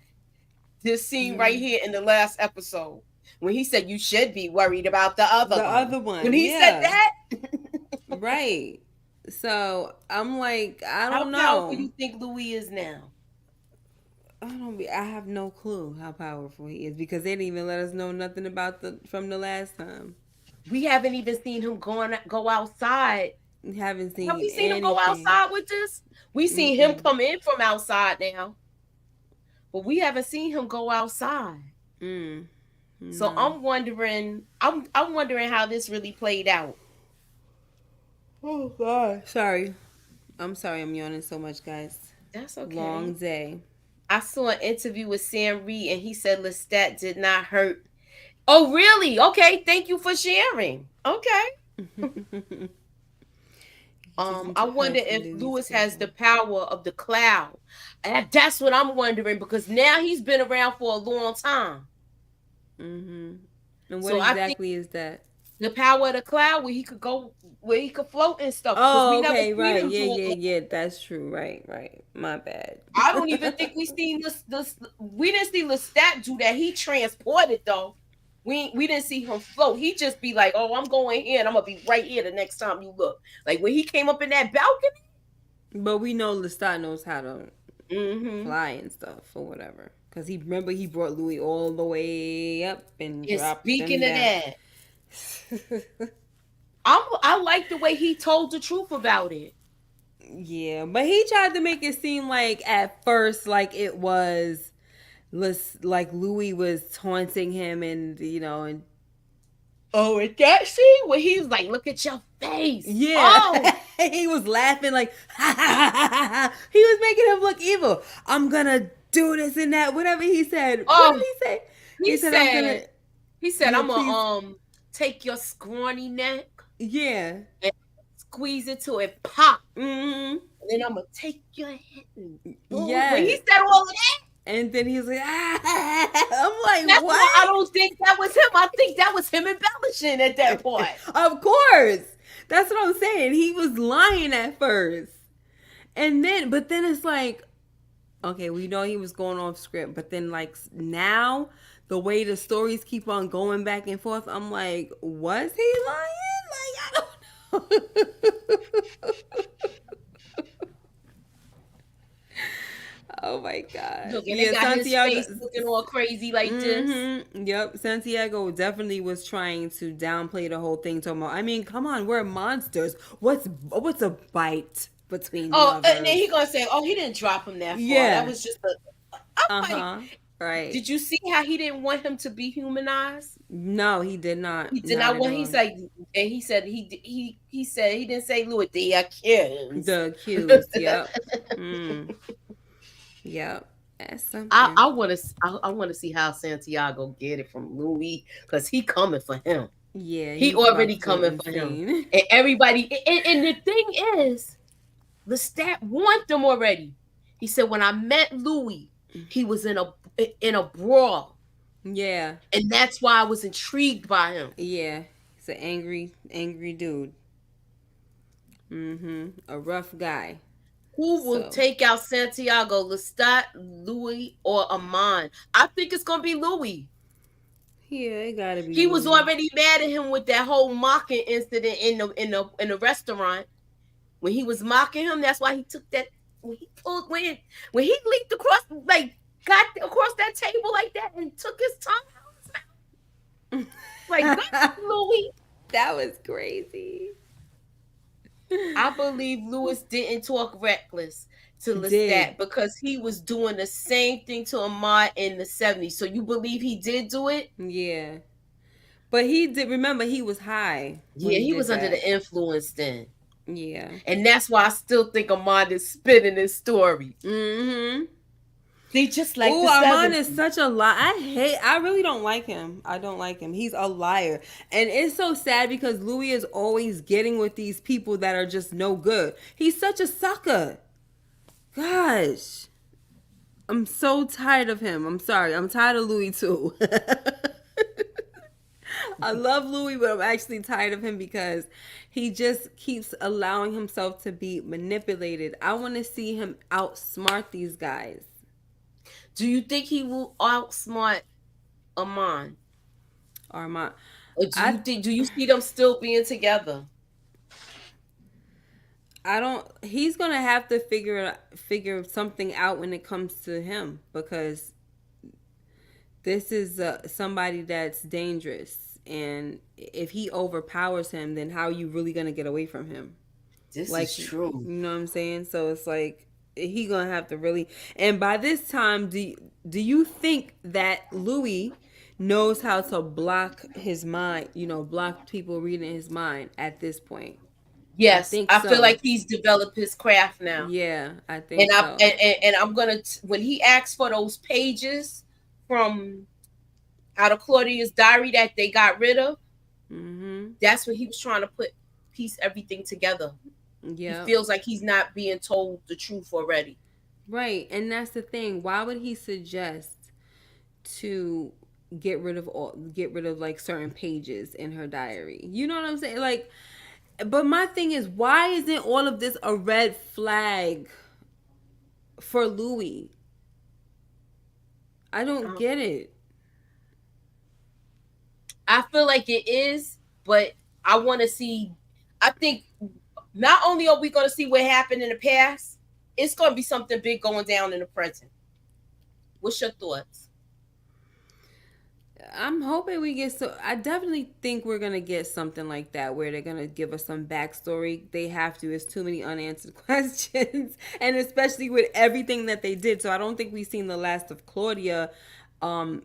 This scene right Mm. here in the last episode when he said you should be worried about the other The one. other When one, he said yeah. that, Right. So I'm like, I how don't powerful know. you think Louis is now? I have no clue how powerful he is because they didn't even let us know nothing about the from the last time. We haven't even seen him go outside. We haven't Have seen we seen him go anything. outside with this? We seen him Mm-mm. come in from outside now, but we haven't seen him go outside. Mm. So No. I'm wondering how this really played out. Oh God. Sorry. I'm sorry I'm yawning so much, guys. That's Long okay. day. I saw an interview with Sam Reed and he said Lestat did not hurt. Oh, really? Okay. Thank you for sharing. Okay. He just I wonder hurts if Louis' Lewis has the feelings. power of the cloud. And that's what I'm wondering because now he's been around for a long time. Mm-hmm. And what So I think exactly is that? the power of the cloud where he could go, where he could float and stuff because we Oh, never okay, seen right. him Yeah, do it yeah, before. yeah. That's true. Right, right. My bad. I don't even think we seen this. We didn't see Lestat do that. He transported though. We didn't see him float. He just be like, "Oh, I'm going here, and I'm gonna be right here the next time you look." Like when he came up in that balcony. But we know Lestat knows how to Mm-hmm. fly and stuff or whatever. Cause he remember he brought Louis all the way up and And dropped him speaking of down. that, I like the way he told the truth about it. Yeah, but he tried to make it seem like at first like it was like Louis was taunting him and and Oh, and that scene where he was like, "Look at your face." yeah, Oh, he was laughing like ha, ha, ha, ha, ha. He was making him look evil. I'm gonna do this and that. Whatever he said. What did oh, he say? he He said I'm gonna. said, he said, Yeah, "I'm please. gonna take your scrawny neck Yeah. and squeeze it till it pop, Mm-hmm. and then I'm gonna take your head and boom." When he Yes. said all of that, And then he's like, ah. I'm like, That's why I what? don't think that was him. I think that was him embellishing at that point. Of course. That's what I'm saying. He was lying at first. And then, but then it's like, okay, we know he was going off script, but then like now, the way the stories keep on going back and forth, I'm like, was he lying? Like, I don't know. Oh my god. Look, and they Yeah, got his Santiago. face looking all crazy like this. Yep. Santiago definitely was trying to downplay the whole thing. Talking about, I mean, come on, we're monsters. What's a bite between Oh, and then lovers? he gonna say, "Oh, he didn't drop him that far. That Yeah. was just a." I'm Uh like, huh. Right. did you see how he didn't want him to be humanized? No, he did not. He did Not not at want. all. He's like, and he said he said he didn't say Louis the accused. The accused. Yep. Yep. That's I something. I want to I want to see how Santiago get it from Louis because he coming for him. Yeah, He he's about already to go coming for him, insane. and everybody. And the thing is, Lestat want them already. He said when I met Louis, he was in a brawl, Yeah. and that's why I was intrigued by him. Yeah. He's an angry dude. A rough guy. Who will So take out Santiago, Lestat, Louis, or Amon? I think it's gonna be Louis. yeah, it gotta be He was Louis. already mad at him with that whole mocking incident in the restaurant when he was mocking him. That's why he took that when he pulled when he leaped across like got across that table like that and took his tongue out his mouth. Like that's Louis. That was crazy. I believe Lewis didn't talk reckless to Did. Lestat because he was doing the same thing to Ahmad in the 70s. So you believe he did do it? Yeah. But he did, remember, he was high when Yeah, he he did was under that. the influence then. Yeah. And that's why I still think Ahmad is spinning his story. Mm-hmm. They just like Oh, the Armand is 70s. such a lie. I really don't like him. I don't like him. He's a liar. And it's so sad because Louis is always getting with these people that are just no good. He's such a sucker. Gosh. I'm so tired of him. I'm sorry. I'm tired of Louis too. I love Louis, but I'm actually tired of him because he just keeps allowing himself to be manipulated. I want to see him outsmart these guys. Do you think he will outsmart Amon? Armand. Or I do you see them still being together? I don't. He's gonna have to figure something out when it comes to him because this is somebody that's dangerous, and if he overpowers him, then how are you really gonna get away from him? This is Like, you true. know what I'm saying? So it's like he gonna have to really. And by this time, do you think that Louis knows how to block his mind? You know, block people reading his mind at this point. I Yes, think I feel so. like he's developed his craft now. Yeah, I And think I so. and I'm gonna when he asks for those pages from out of Claudia's diary that they got rid of, Mm-hmm. that's what he was trying to piece everything together. He Yep. feels like he's not being told the truth already. Right. And that's the thing. Why would he suggest to get rid of like certain pages in her diary? You know what I'm saying? Like, but my thing is, why isn't all of this a red flag for Louis? I don't Um, get it. I feel like it is, but I want to see. I think not only are we going to see what happened in the past, it's going to be something big going down in the present. What's your thoughts? I'm hoping we get so. I definitely think we're gonna get something like that where they're gonna give us some backstory. They have to. It's too many unanswered questions, and especially with everything that they did. So I don't think we've seen the last of Claudia.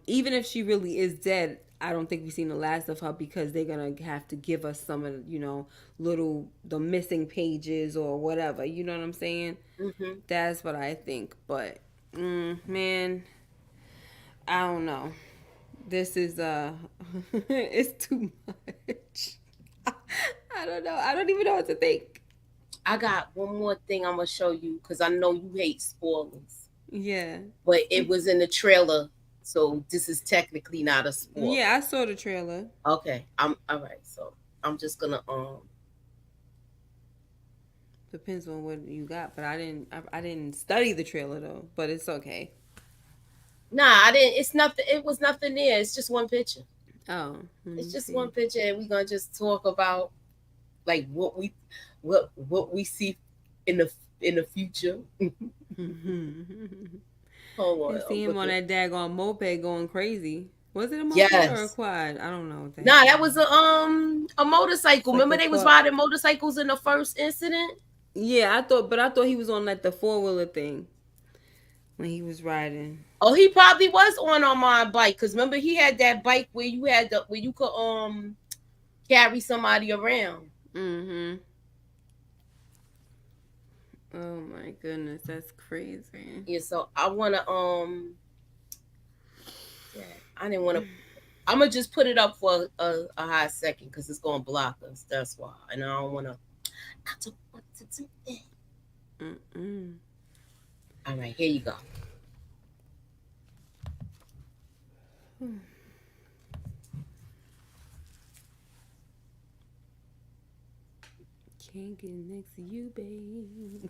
Even if she really is dead, I don't think we've seen the last of her because they're gonna have to give us some of little the missing pages or whatever. You know what I'm saying? Mm-hmm. That's what I think. But man, I don't know. This is it's too much. I don't know. I don't even know what to think. I got one more thing I'm gonna show you because I know you hate spoilers. Yeah. but it was in the trailer, so this is technically not a spoiler. Yeah, I saw the trailer. Okay, I'm all right. So I'm just gonna Depends on what you got, but I didn't study the trailer though, but it's okay. nah, I didn't. It's nothing. It was nothing there. It's just one picture. Oh, let It's me just one see. picture, and we're gonna just talk about like what we see in the future. Hold on, I I'm see him on looking. that daggone moped going crazy. Was it a moped or a Yes. quad? I don't know what the heck Nah, it that was was. a motorcycle. It's like Remember a they was quad. riding motorcycles in the first incident? Yeah, I thought he was on like the 4-wheeler thing when he was riding. Oh, he probably was on my bike because remember he had that bike where you had the where you could carry somebody around. Mm-hmm. Oh my goodness, that's crazy. Yeah, so I wanna yeah, I didn't wanna. I'm gonna just put it up for a high second because it's gonna block us. That's why, and I don't wanna. I don't want to do that. Mm-mm. All right, here you go. Can't get next to you, babe.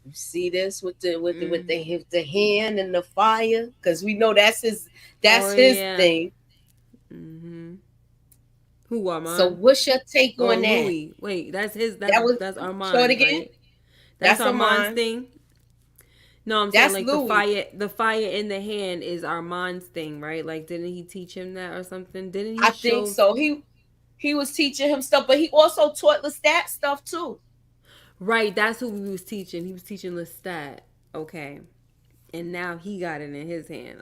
You see this with the with the with Mm. the hand and the fire because we know Oh that's his yeah. thing. Mm-hmm. Who So Armand? what's your take Or on that? Louis? Wait, that's his. That was That's show it Armand's, again. right? That's That's a Armand's mine. thing. No, I'm saying That's like Louis. the fire in the hand is Armand's thing, right? Like, didn't he teach him that or something? Didn't he I think show? so. He was teaching him stuff, but he also taught Lestat stuff too. Right, that's who he was teaching. He was teaching Lestat. Okay, and now he got it in his hand.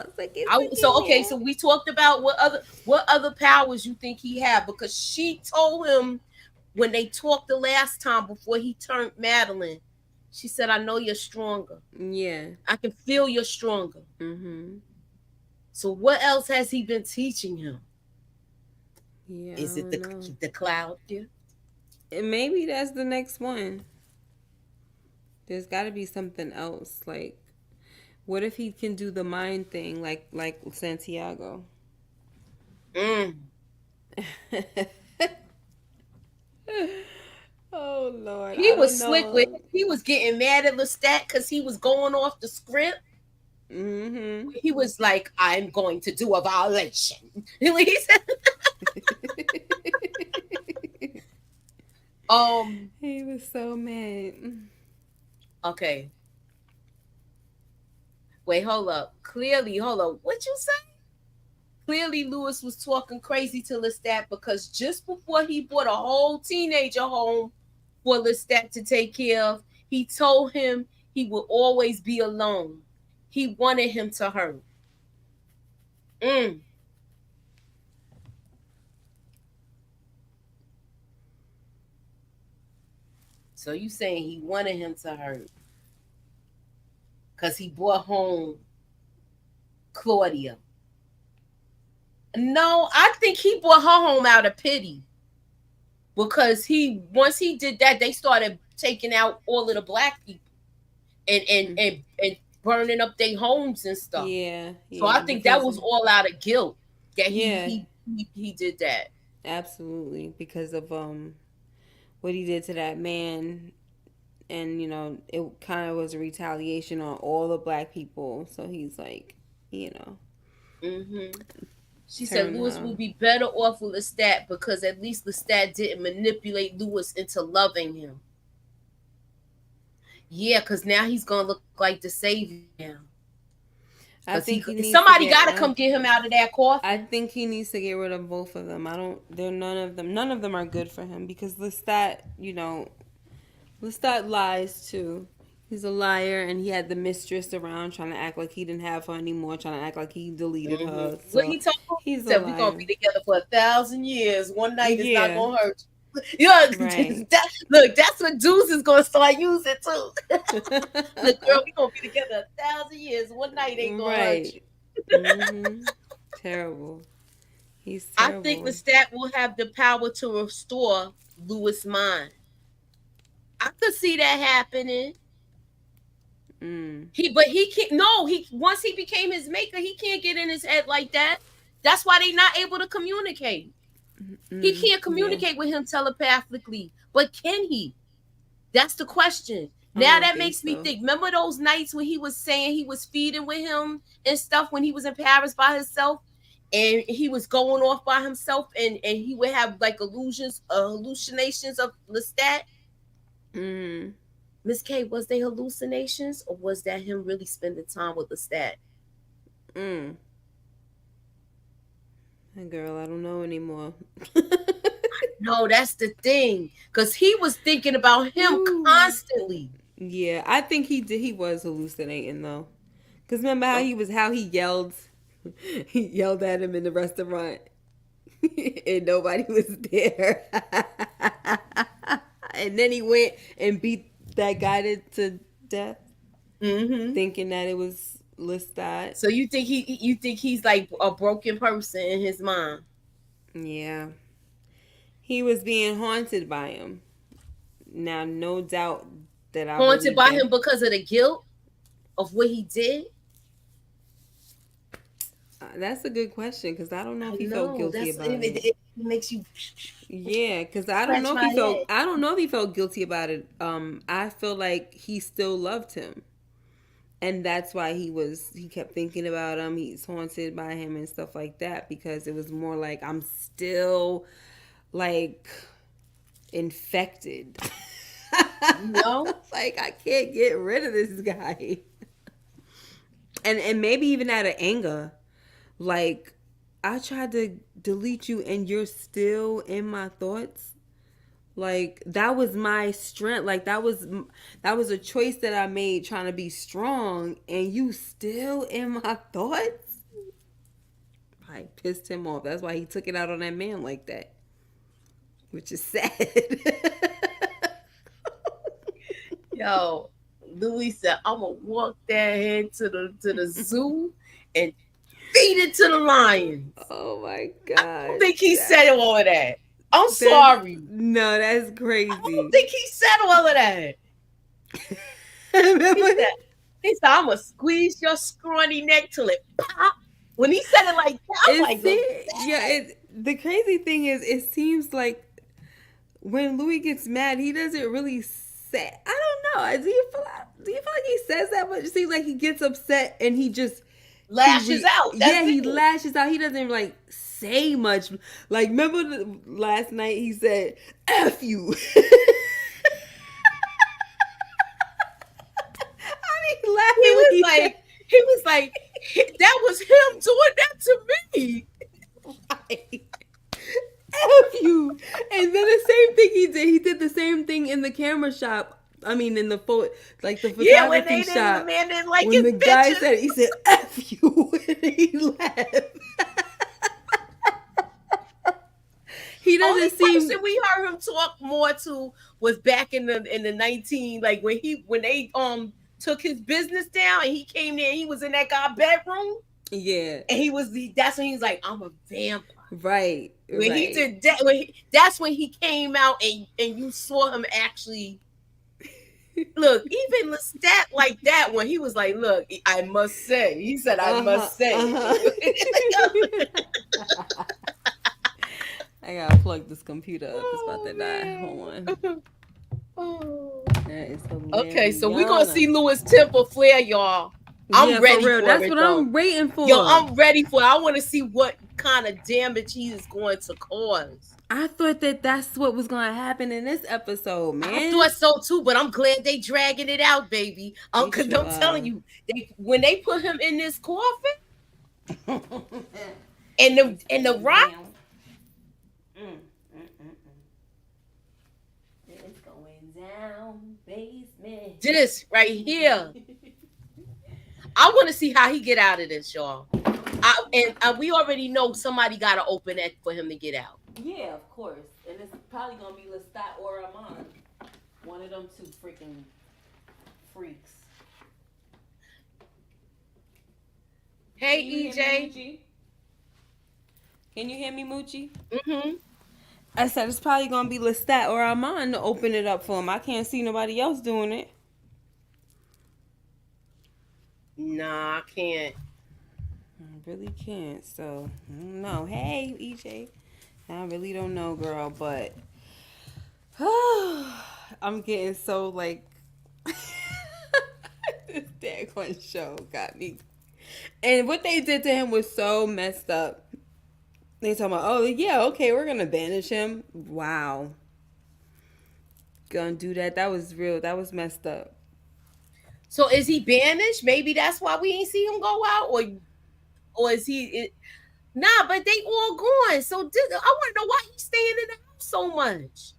It's like it's So looking okay, there. so we talked about what other powers you think he had because she told him when they talked the last time before he turned Madeline. She said, "I know you're stronger. Yeah. I can feel you're stronger." Mm-hmm. So what else has he been teaching him? Yeah, I Is it don't know. the cloud gift? And maybe that's the next one. There's got to be something else. Like, what if he can do the mind thing, like Santiago? Mm. Oh Lord, He I was don't slick with. know. He was getting mad at Lestat because he was going off the script. Mm-hmm. He was like, "I'm going to do a violation." He said, He was so mad. okay, wait, hold up. Clearly, hold up. What you say? Clearly, Lewis was talking crazy to Lestat because just before he brought a whole teenager home for Lestat to take care of, he told him he would always be alone. He wanted him to hurt. Mm. So you saying he wanted him to hurt because he brought home Claudia? No, I think he brought her home out of pity because he once he did that, they started taking out all of the black people and burning up their homes and stuff. Yeah, So I yeah, think that because was all out of guilt that he yeah, he he did that. absolutely, because of what he did to that man, and it kind of was a retaliation on all the black people. So he's like, you know, Hmm. She said turn Lewis her. would be better off with Lestat because at least Lestat didn't manipulate Lewis into loving him. Yeah, because now he's gonna look like the savior now. I Because think he needs to somebody get. got to come get him out of that I coffin. think he needs to get rid of both of them. I don't. They're none of them. None of them are good for him because Lestat, Lestat lies too. He's a liar, and he had the mistress around trying to act like he didn't have her anymore, trying to act like he deleted Hmm. her. What So he told him, he he's a said, "We're gonna be liar. together for 1,000 years. One night is not Yeah. gonna hurt you." Yeah, Right. look, that's what Deuce is gonna start using too. Look, girl, we gonna be together 1,000 years. One night ain't gonna hurt you. Right. Mhm. Terrible. He's I think terrible. Lestat will have the power to restore Louis' mind. I could see that happening. Mm. But he can't. No, he once he became his maker, he can't get in his head like that. That's why they not able to communicate. He Mm. can't Yeah. communicate with him telepathically, but can he? That's the question. I Now don't that think makes me so. think. Remember those nights when he was saying he was feeding with him and stuff when he was in Paris by himself, and he was going off by himself, and he would have like hallucinations of Lestat. Mm. Miss K, was they hallucinations or was that him really spending time with Lestat? Mm. Girl, I don't know anymore. No, that's the thing, because he was thinking about him Ooh. constantly. Yeah, I think he did. He was hallucinating though, cause remember how he yelled, he yelled at him in the restaurant, and nobody was there, and then he went and beat that guy to death, Mm-hmm. thinking that it was Lestat. So you think he's like a broken person in his mind, Yeah, he was being haunted by him. Now, no doubt that I haunted believe by that. him because of the guilt of what he did? That's a good question because I don't know I if he felt know guilty that's about it. it makes you Yeah, because I don't scratch know if my he felt. head. I don't know if he felt guilty about it. I feel like he still loved him, and that's why he kept thinking about him. He's haunted by him and stuff like that because it was more like I'm still like infected. You know, Like I can't get rid of this guy, and maybe even out of anger. Like, I tried to delete you and you're still in my thoughts. Like, that was my strength. Like, that was a choice that I made trying to be strong and you still in my thoughts? I pissed him off. That's why he took it out on that man like that, which is sad. yo, Louis said, "I'm gonna walk that head to the zoo and feed it to the lions." Oh my I don't god. think he said all of that. I'm That's sorry. no, that's I don't crazy. think he said all of that. He Remember? said, he said, "I'm gonna squeeze your scrawny neck till it pop." When he said it like that, I'm like, look, The crazy thing is, it seems like when Louis gets mad, he doesn't really say. I don't know. Do you feel like he says that much? It seems like he gets upset and he just lashes out. That's he it. lashes out. He doesn't like say much. Like remember last night he said "F you." I mean, He laughing when was he said. like, he was like, that was him doing that to me. Right. F you. And then the same thing he did. He did the same thing in the camera shop. I mean, in the like the Yeah, when photography the shop. man didn't like When his the guy pictures. said, he said "F you," and he laughed. He Only doesn't seem. person we heard him talk more to was back in the 19, like when they took his business down and he came there and he was in that guy's bedroom Yeah. and that's when he was like, I'm a vampire. Right. When he Right. did that, that's when he came out and you saw him actually look. Even Lestat like that when he was like, look, I must say, he said, I Uh-huh. must say. Uh-huh. I gotta plug this computer up. It's about to die. Hold on. Oh. That is Okay, so we're gonna see hilarious. Louis temper flare, y'all. I'm Yeah, for ready real. for That's it what though. I'm waiting Yo, for. I'm ready for it. I want to see what kind of damage he is going to cause. I thought that that's what was going to happen in this episode, I man. thought so too, but I'm glad they dragging it out, baby. They Cause sure I'm are. telling you, when they put him in this coffin and the rock, It's going down, basement. this right here, I want to see how he get out of this, y'all. We already know somebody got to open that for him to get out. Yeah, of course. And it's probably going to be Lestat or Amon. One of them two freaking freaks. Hey, You hear me, EJ. Moochie? Can you hear me, Moochie? Mm-hmm. I said it's probably gonna be Lestat or Armand to open it up for him. I can't see nobody else doing it. Nah, I can't. I really can't. So I don't know. Hey, EJ. I really don't know, girl, but I'm getting so like this daggone show got me. And what they did to him was so messed up. They talking about, oh yeah, okay, we're gonna banish him. Wow, gonna do that? That was real. That was messed up. So is he banished? Maybe that's why we ain't see him go out, or is he? Nah, but they all gone. So I want to know why he's staying in the house so much.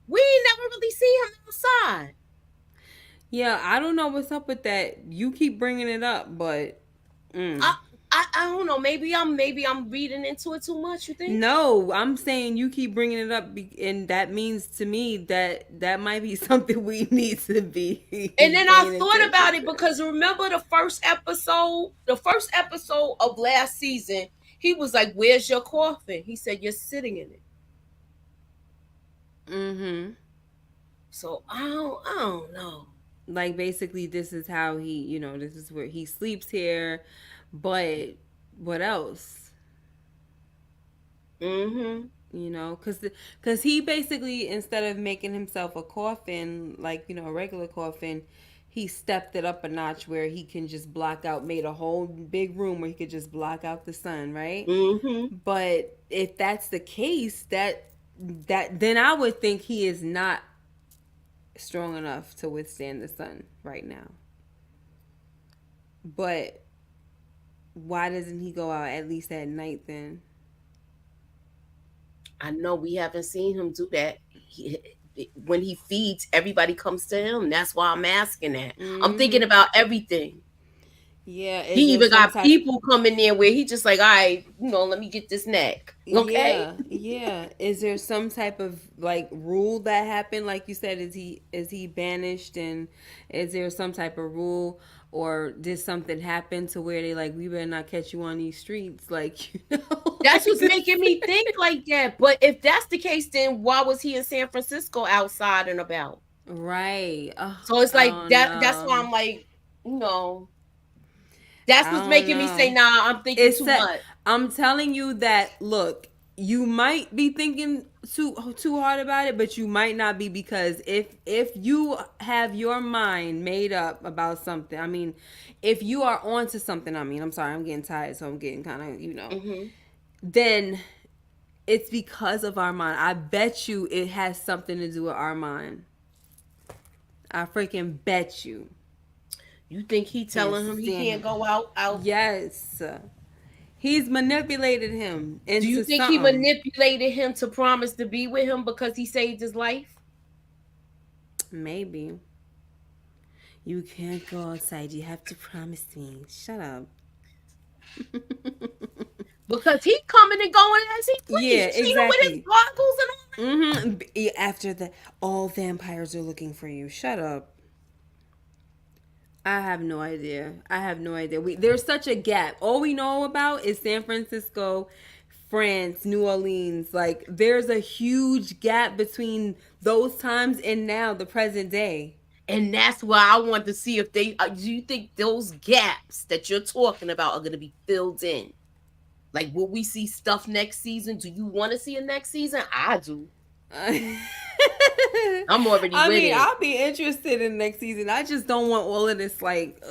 We ain't never really see him outside. Yeah, I don't know what's up with that. You keep bringing it up, but I, I don't know. Maybe I'm reading into it too much. You think? no, I'm saying you keep bringing it up, and that means to me that that might be something we need to be And then I paying thought attention about it to. because remember the first episode of last season, he was like, "Where's your coffin?" He said, "You're sitting in it." Mm-hmm. So I don't know. Like basically, this is how he, this is where he sleeps here, but what else? Mm-hmm. Because he basically, instead of making himself a coffin, like, a regular coffin, he stepped it up a notch where he can just block out, made a whole big room where he could just block out the sun, right? Mm-hmm. But if that's the case, that then I would think he is not strong enough to withstand the sun right now. But why doesn't he go out at least at night then? I know we haven't seen him do that. When he feeds, everybody comes to him. That's why I'm asking that. I'm thinking Mm-hmm. about everything. Yeah, is He there even some got type? people coming there where he just like, all right, let me get this neck. Okay. Yeah, yeah. Is there some type of like rule that happened? Like you said, is he banished, and is there some type of rule, or did something happen to where they like we better not catch you on these streets, like That's like what's this? making me think like that. But if that's the case, then why was he in San Francisco outside and about? Right. So it's I like don't that. That's why know. I'm like, you know, that's I what's don't making me say, know. nah, I'm thinking It's too that much. I'm telling you that look, you might be thinking too hard about it, but you might not be, because if you have your mind made up about something, I mean, if you are onto something, I mean, I'm sorry, I'm getting tired, so I'm getting kind of, Hmm. then it's because of our mind. I bet you it has something to do with our mind. I freaking bet you. You think he Can't telling him he stand can't him. go out? Yes. He's manipulated him Do you into think he something. manipulated him to promise to be with him because he saved his life? Maybe. You can't go outside. You have to promise me. Shut up. Because he coming and going as he please. Yeah, You see him with his exactly. goggles and all that? After that, all vampires are looking for you. Shut up. I have no idea. I have no idea. There's such a gap. All we know about is San Francisco, France, New Orleans. Like there's a huge gap between those times and now, the present day. And that's why I want to see if they do you think those gaps that you're talking about are going to be filled in? Like, will we see stuff next season? Do you want to see a next season? I do. I'm already I with mean, it. I'll be interested in next season. I just don't want all of this like,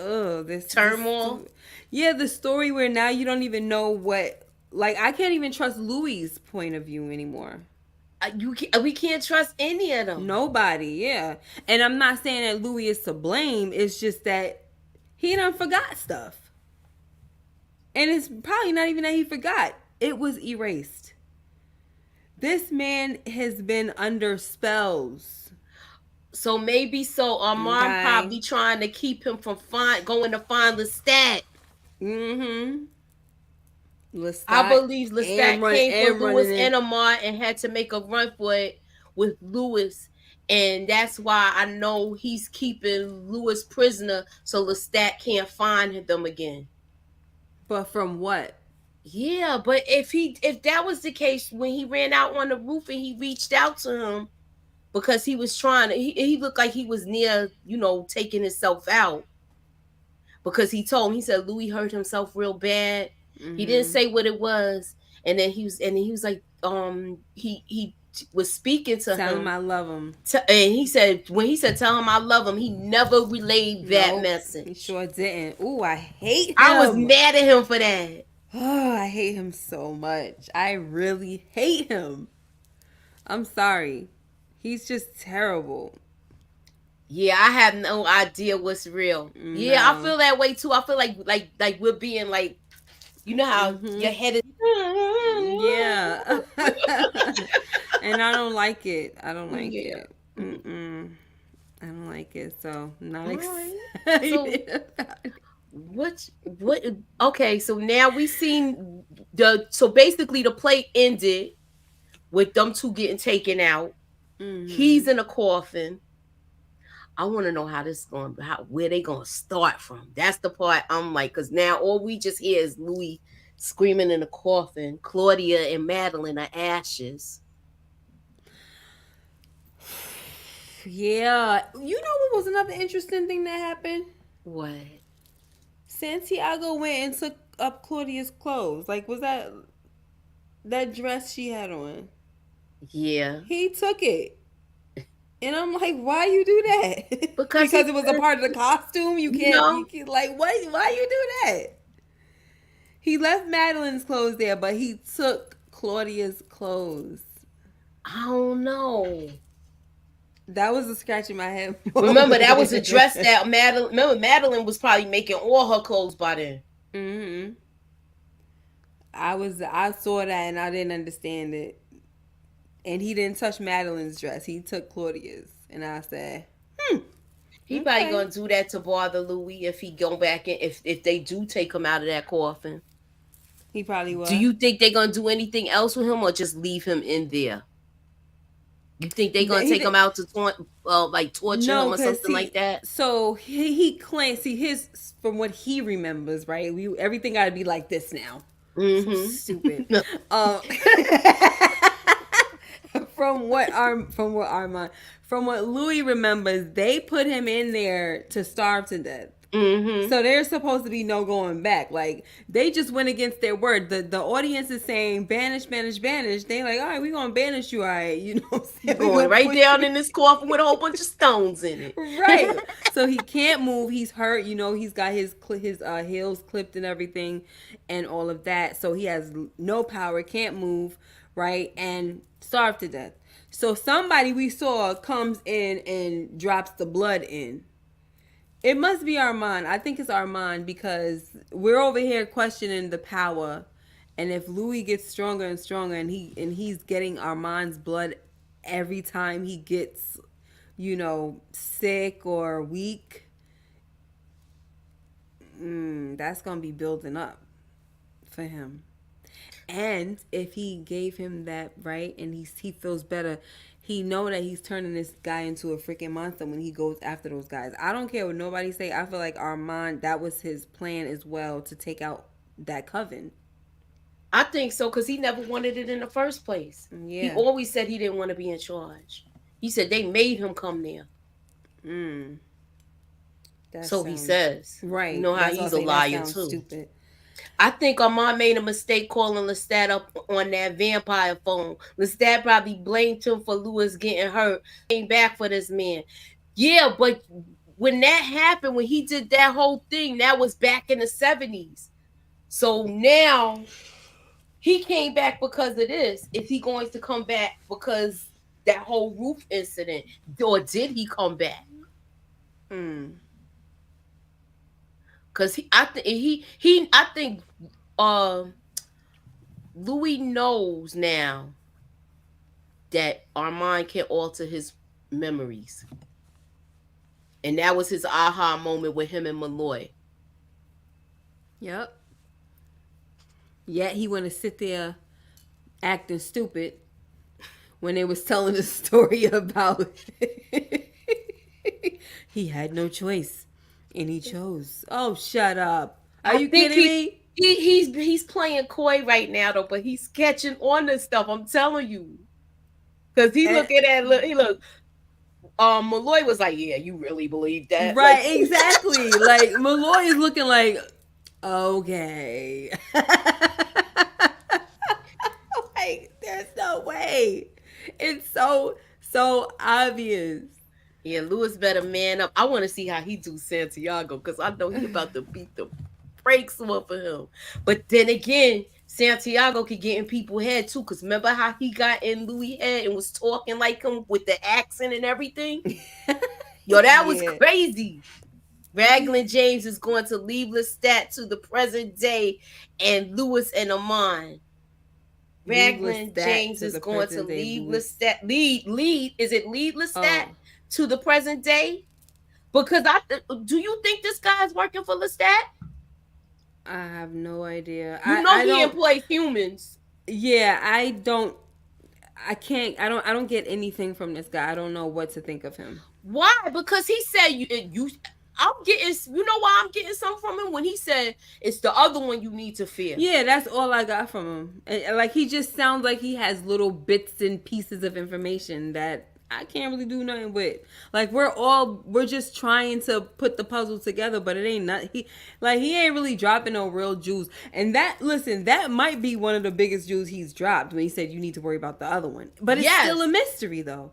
Turmoil. yeah, the story where now you don't even know what. Like, I can't even trust Louis' point of view anymore. We can't trust any of them. Nobody, yeah. And I'm not saying that Louis is to blame. It's just that he done forgot stuff, and it's probably not even that he forgot. It was erased. This man has been under spells. So maybe so Armand Okay. probably trying to keep him from going to find Lestat. Mm-hmm. I Lestat believe Lestat came for and running Lewis in. and Armand and had to make a run for it with Lewis. And that's why I know he's keeping Lewis prisoner so Lestat can't find them again. But from what? Yeah, but if that was the case when he ran out on the roof and he reached out to him because he was trying to, he looked like he was near, taking himself out because he told him, he said Louis hurt himself real bad. He didn't Mm-hmm. say what it was, and then he was like, he was speaking to Tell him him, I love him. and he said when he said tell him I love him, he never relayed that Nope, he message. sure didn't. Ooh, I hate I was him. mad at him for that. Oh, I hate him so much. I really hate him. I'm sorry. He's just terrible. Yeah, I have no idea what's real. Yeah, I No. feel that way too. I feel like we're being like, how Mm-hmm. your head is. Yeah. And I don't like it. I don't like Yeah. it. Mm-mm. I don't like it. So I'm not All right. So excited about it. what? Okay, so now we seen so basically the play ended with them two getting taken out. Mm-hmm. He's in a coffin. I want to know how this going, where they gonna start from. That's the part I'm like, because now all we just hear is Louis screaming in the coffin. Claudia and Madeline are ashes. Yeah. You know what was another interesting thing that happened? What? Santiago went and took up Claudia's clothes. Like, was that dress she had on? Yeah, He took it. And I'm like, why you do that? because Because he, it was a part of the costume. You you can't. know, You can like what? Why you do that? He left Madeline's clothes there, but he took Claudia's clothes. I don't know. That was a scratch in my head Remember that was a dress moment. that Madeline. Remember Madeline was probably making all her clothes by then. hmm I saw that and I didn't understand it. And he didn't touch Madeline's dress. He took Claudia's, and I said, "Hmm, He probably okay." gonna do that to bother Louis if he go back and if they do take him out of that coffin. He probably Do was. you think they're gonna do anything else with him or just leave him in there? You think they're gonna He take him did. out to like torture No, him or cause something like see, that? so he claims see his from what he remembers, right? We everything got to be like this now. So stupid. Mm-hmm. Um, from what Louis remembers, they put him in there to starve to death. Mm-hmm. So there's supposed to be no going back. Like they just went against their word. The audience is saying banish, banish, banish. They like, all right, we're gonna banish you, all right. You know what I'm You saying? We're going gonna right put down you in this coffin with a whole bunch of stones in it. right. So he can't move. He's hurt. You know, he's got his heels clipped and everything, and all of that. So he has no power. Can't move. Right, and starved to death. So somebody we saw comes in and drops the blood in. It must be Armand. I think it's Armand because we're over here questioning the power. And if Louis gets stronger and stronger and he's getting Armand's blood every time he gets, sick or weak, that's gonna be building up for him. And if he gave him that right and he feels better, he know that he's turning this guy into a freaking monster when he goes after those guys. I don't care what nobody say. I feel like Armand, that was his plan as well to take out that coven. I think so because he never wanted it in the first place. He Yeah. always said he didn't want to be in charge. He said they made him come there. Mm. That So he sounds says. You right. know how That's all I he's a say. That liar sounds too. stupid. I think Armand made a mistake calling Lestat up on that vampire phone. Lestat probably blamed him for Lewis getting hurt. Came back for this man. Yeah, but when that happened, when he did that whole thing, that was back in the 70s. So now he came back because of this. Is he going to come back because that whole roof incident? Or did he come back? Mm. Because I think um Louis knows now that Armand can alter his memories. And that was his aha moment with him and Malloy. Yep. Yet he want to sit there acting stupid when they was telling the story about he had no choice and he chose. Oh, shut up. Are I you think kidding he me? He's playing coy right now though, but he's catching on to stuff. I'm telling you, because he And, looking at he look. Malloy was like, "Yeah, you really believe that?" Like, right, exactly. Like Malloy is looking like, okay. Like, there's no way. It's so obvious. yeah, Lewis better man up. I want to see how he do Santiago because I know he about to beat the brakes off of him. But then again, Santiago could get in people's head too. Cause remember how he got in Louis' head and was talking like him with the accent and everything? Yo, that was Yeah. crazy. Raglan James is going to leave Lestat to the present day, and Lewis and Amon. Leave Raglan Lestat James to is the going to present day leave Louis. Lestat. Lead. Is it lead Lestat Oh, to the present day? Because do you think this guy is working for Lestat? I have no idea. You I know I he don't. employs humans. Yeah, I don't. I can't. I don't get anything from this guy. I don't know what to think of him. Why? Because he said you. I'm getting. You know why I'm getting something from him when he said it's the other one you need to fear. Yeah, that's all I got from him. Like he just sounds like he has little bits and pieces of information that I can't really do nothing with. Like we're just trying to put the puzzle together, but it ain't not he ain't really dropping no real jewels. And that might be one of the biggest jewels he's dropped when he said you need to worry about the other one. But it's still a Yes. mystery though.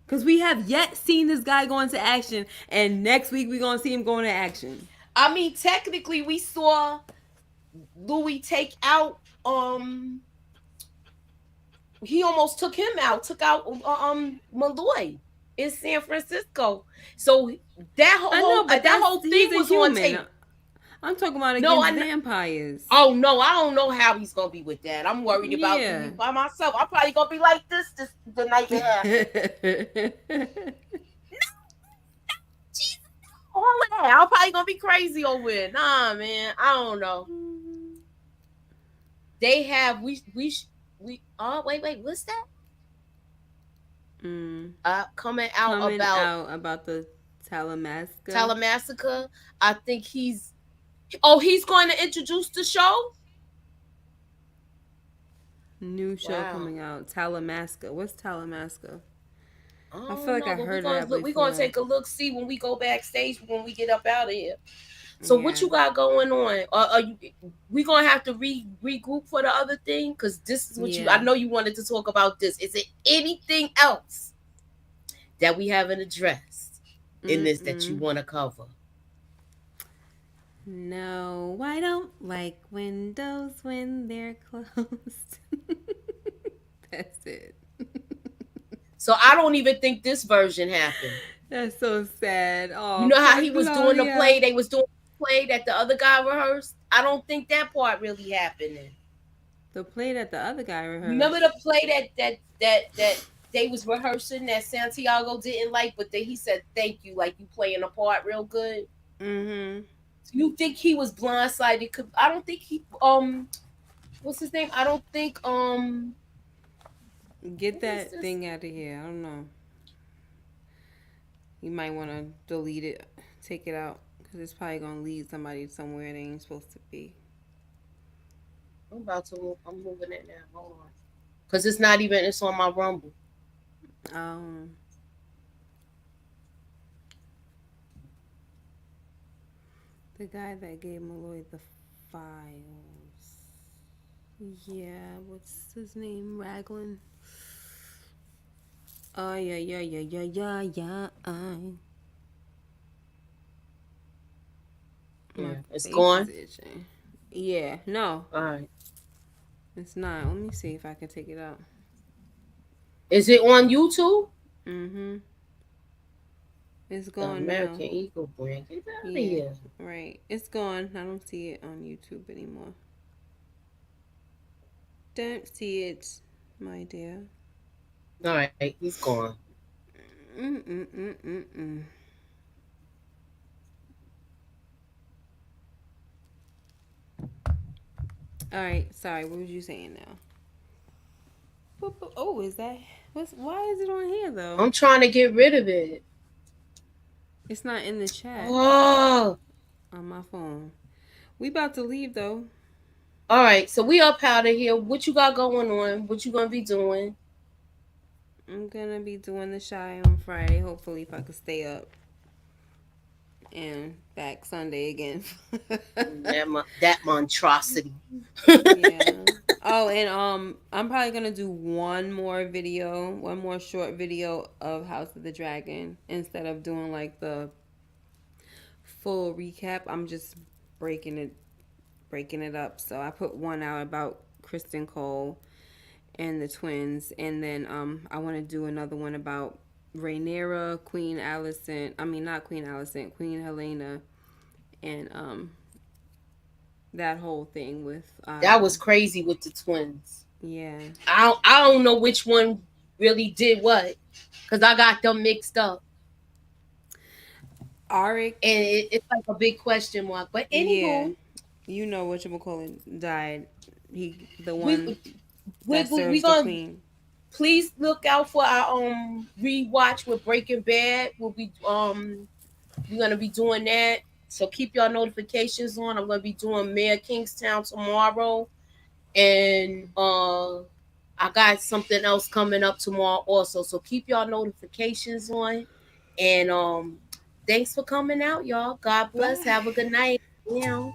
Cause we have yet seen this guy go into action, and next week we're gonna see him go into action. I mean, technically, we saw Louis take out. He almost took him out. Took out Malloy in San Francisco. So I know, but that that's whole thing he's a was on human. tape. I'm talking about No, against I. vampires. Oh no, I don't know how he's gonna be with that. I'm worried about Louis Yeah. by myself. I'm probably gonna be like this the night it happens. Jesus, all of that. I'm probably gonna be crazy over it. Nah, man, I don't know. They have we. Oh wait, what's that? mm. Coming out Coming about out about the Talamasca Talamassacre. I think he's going to introduce the show. new show Wow. coming out. Talamasca. What's Talamasca? I I feel don't like know, I but heard of that we're gonna before. take a look, see when we go backstage when we get up out of here. So what Yeah. you got going on? Are you? We gonna have to regroup for the other thing because this is what you. I Yeah. know you wanted to talk about this. Is it anything else that we haven't addressed in this that you Mm-mm. want to cover? No, I don't like windows when they're closed. That's it. So I don't even think this version happened. That's so sad. You Oh, know how poor he was doing the Gloria. play? They was doing the play that the other guy rehearsed. I don't think that part really happened. Then. The play that the other guy Remember rehearsed. the play that they was rehearsing that Santiago didn't like, but then he said thank you, like you playing a part real good. Mm-hmm. So you think he was blindsided? I don't think he what's his name? I don't think Get what is that this? thing out of here. I don't know. You might want to delete it, take it out, because it's probably going to lead somebody somewhere they ain't supposed to be. I'm moving it now. Hold on. Cause it's not even it's on my Rumble. Um, the guy that gave Malloy the files. Yeah, what's his name? Raglan. Oh, yeah. My Yeah, it's face is gone. itching. Yeah, no, All right. it's not. Let me see if I can take it out. Is it on YouTube? Mm-hmm. It's The gone now. American Eagle brand. Get out of Yeah, here. right. It's gone. I don't see it on YouTube anymore. Don't see it, my dear. All right, he's gone. Mm-mm-mm-mm-mm. All right, sorry. What was you saying now? Oh, is that what's? Why is it on here though? I'm trying to get rid of it. It's not in the chat Oh, on my phone. We about to leave though. All right, so we up out of here. What you got going on? What you gonna be doing? I'm gonna be doing the shy on Friday. Hopefully, if I could stay up and back Sunday again. That monstrosity. Yeah. Oh, and I'm probably gonna do one more short video of House of the Dragon instead of doing like the full recap. I'm just breaking it breaking it up. So I put one out about Kristen Cole and the twins, and then I want to do another one about Rhaenyra, Queen Alicent. I mean, not Queen Alicent, Queen Helena, and that whole thing with That was crazy with the twins. yeah. I don't know which one really did what, because I got them mixed up, Arik, and it's like a big question mark. But yeah, anywho, you know what you call it died. He the we one we that we, we serves the gonna queen. please look out for our rewatch with Breaking Bad. We're gonna be doing that. So keep your notifications on. I'm gonna be doing Mayor Kingstown tomorrow, and I got something else coming up tomorrow also. So keep y'all notifications on, and thanks for coming out, y'all. God bless. Have a Bye. good night. Yeah.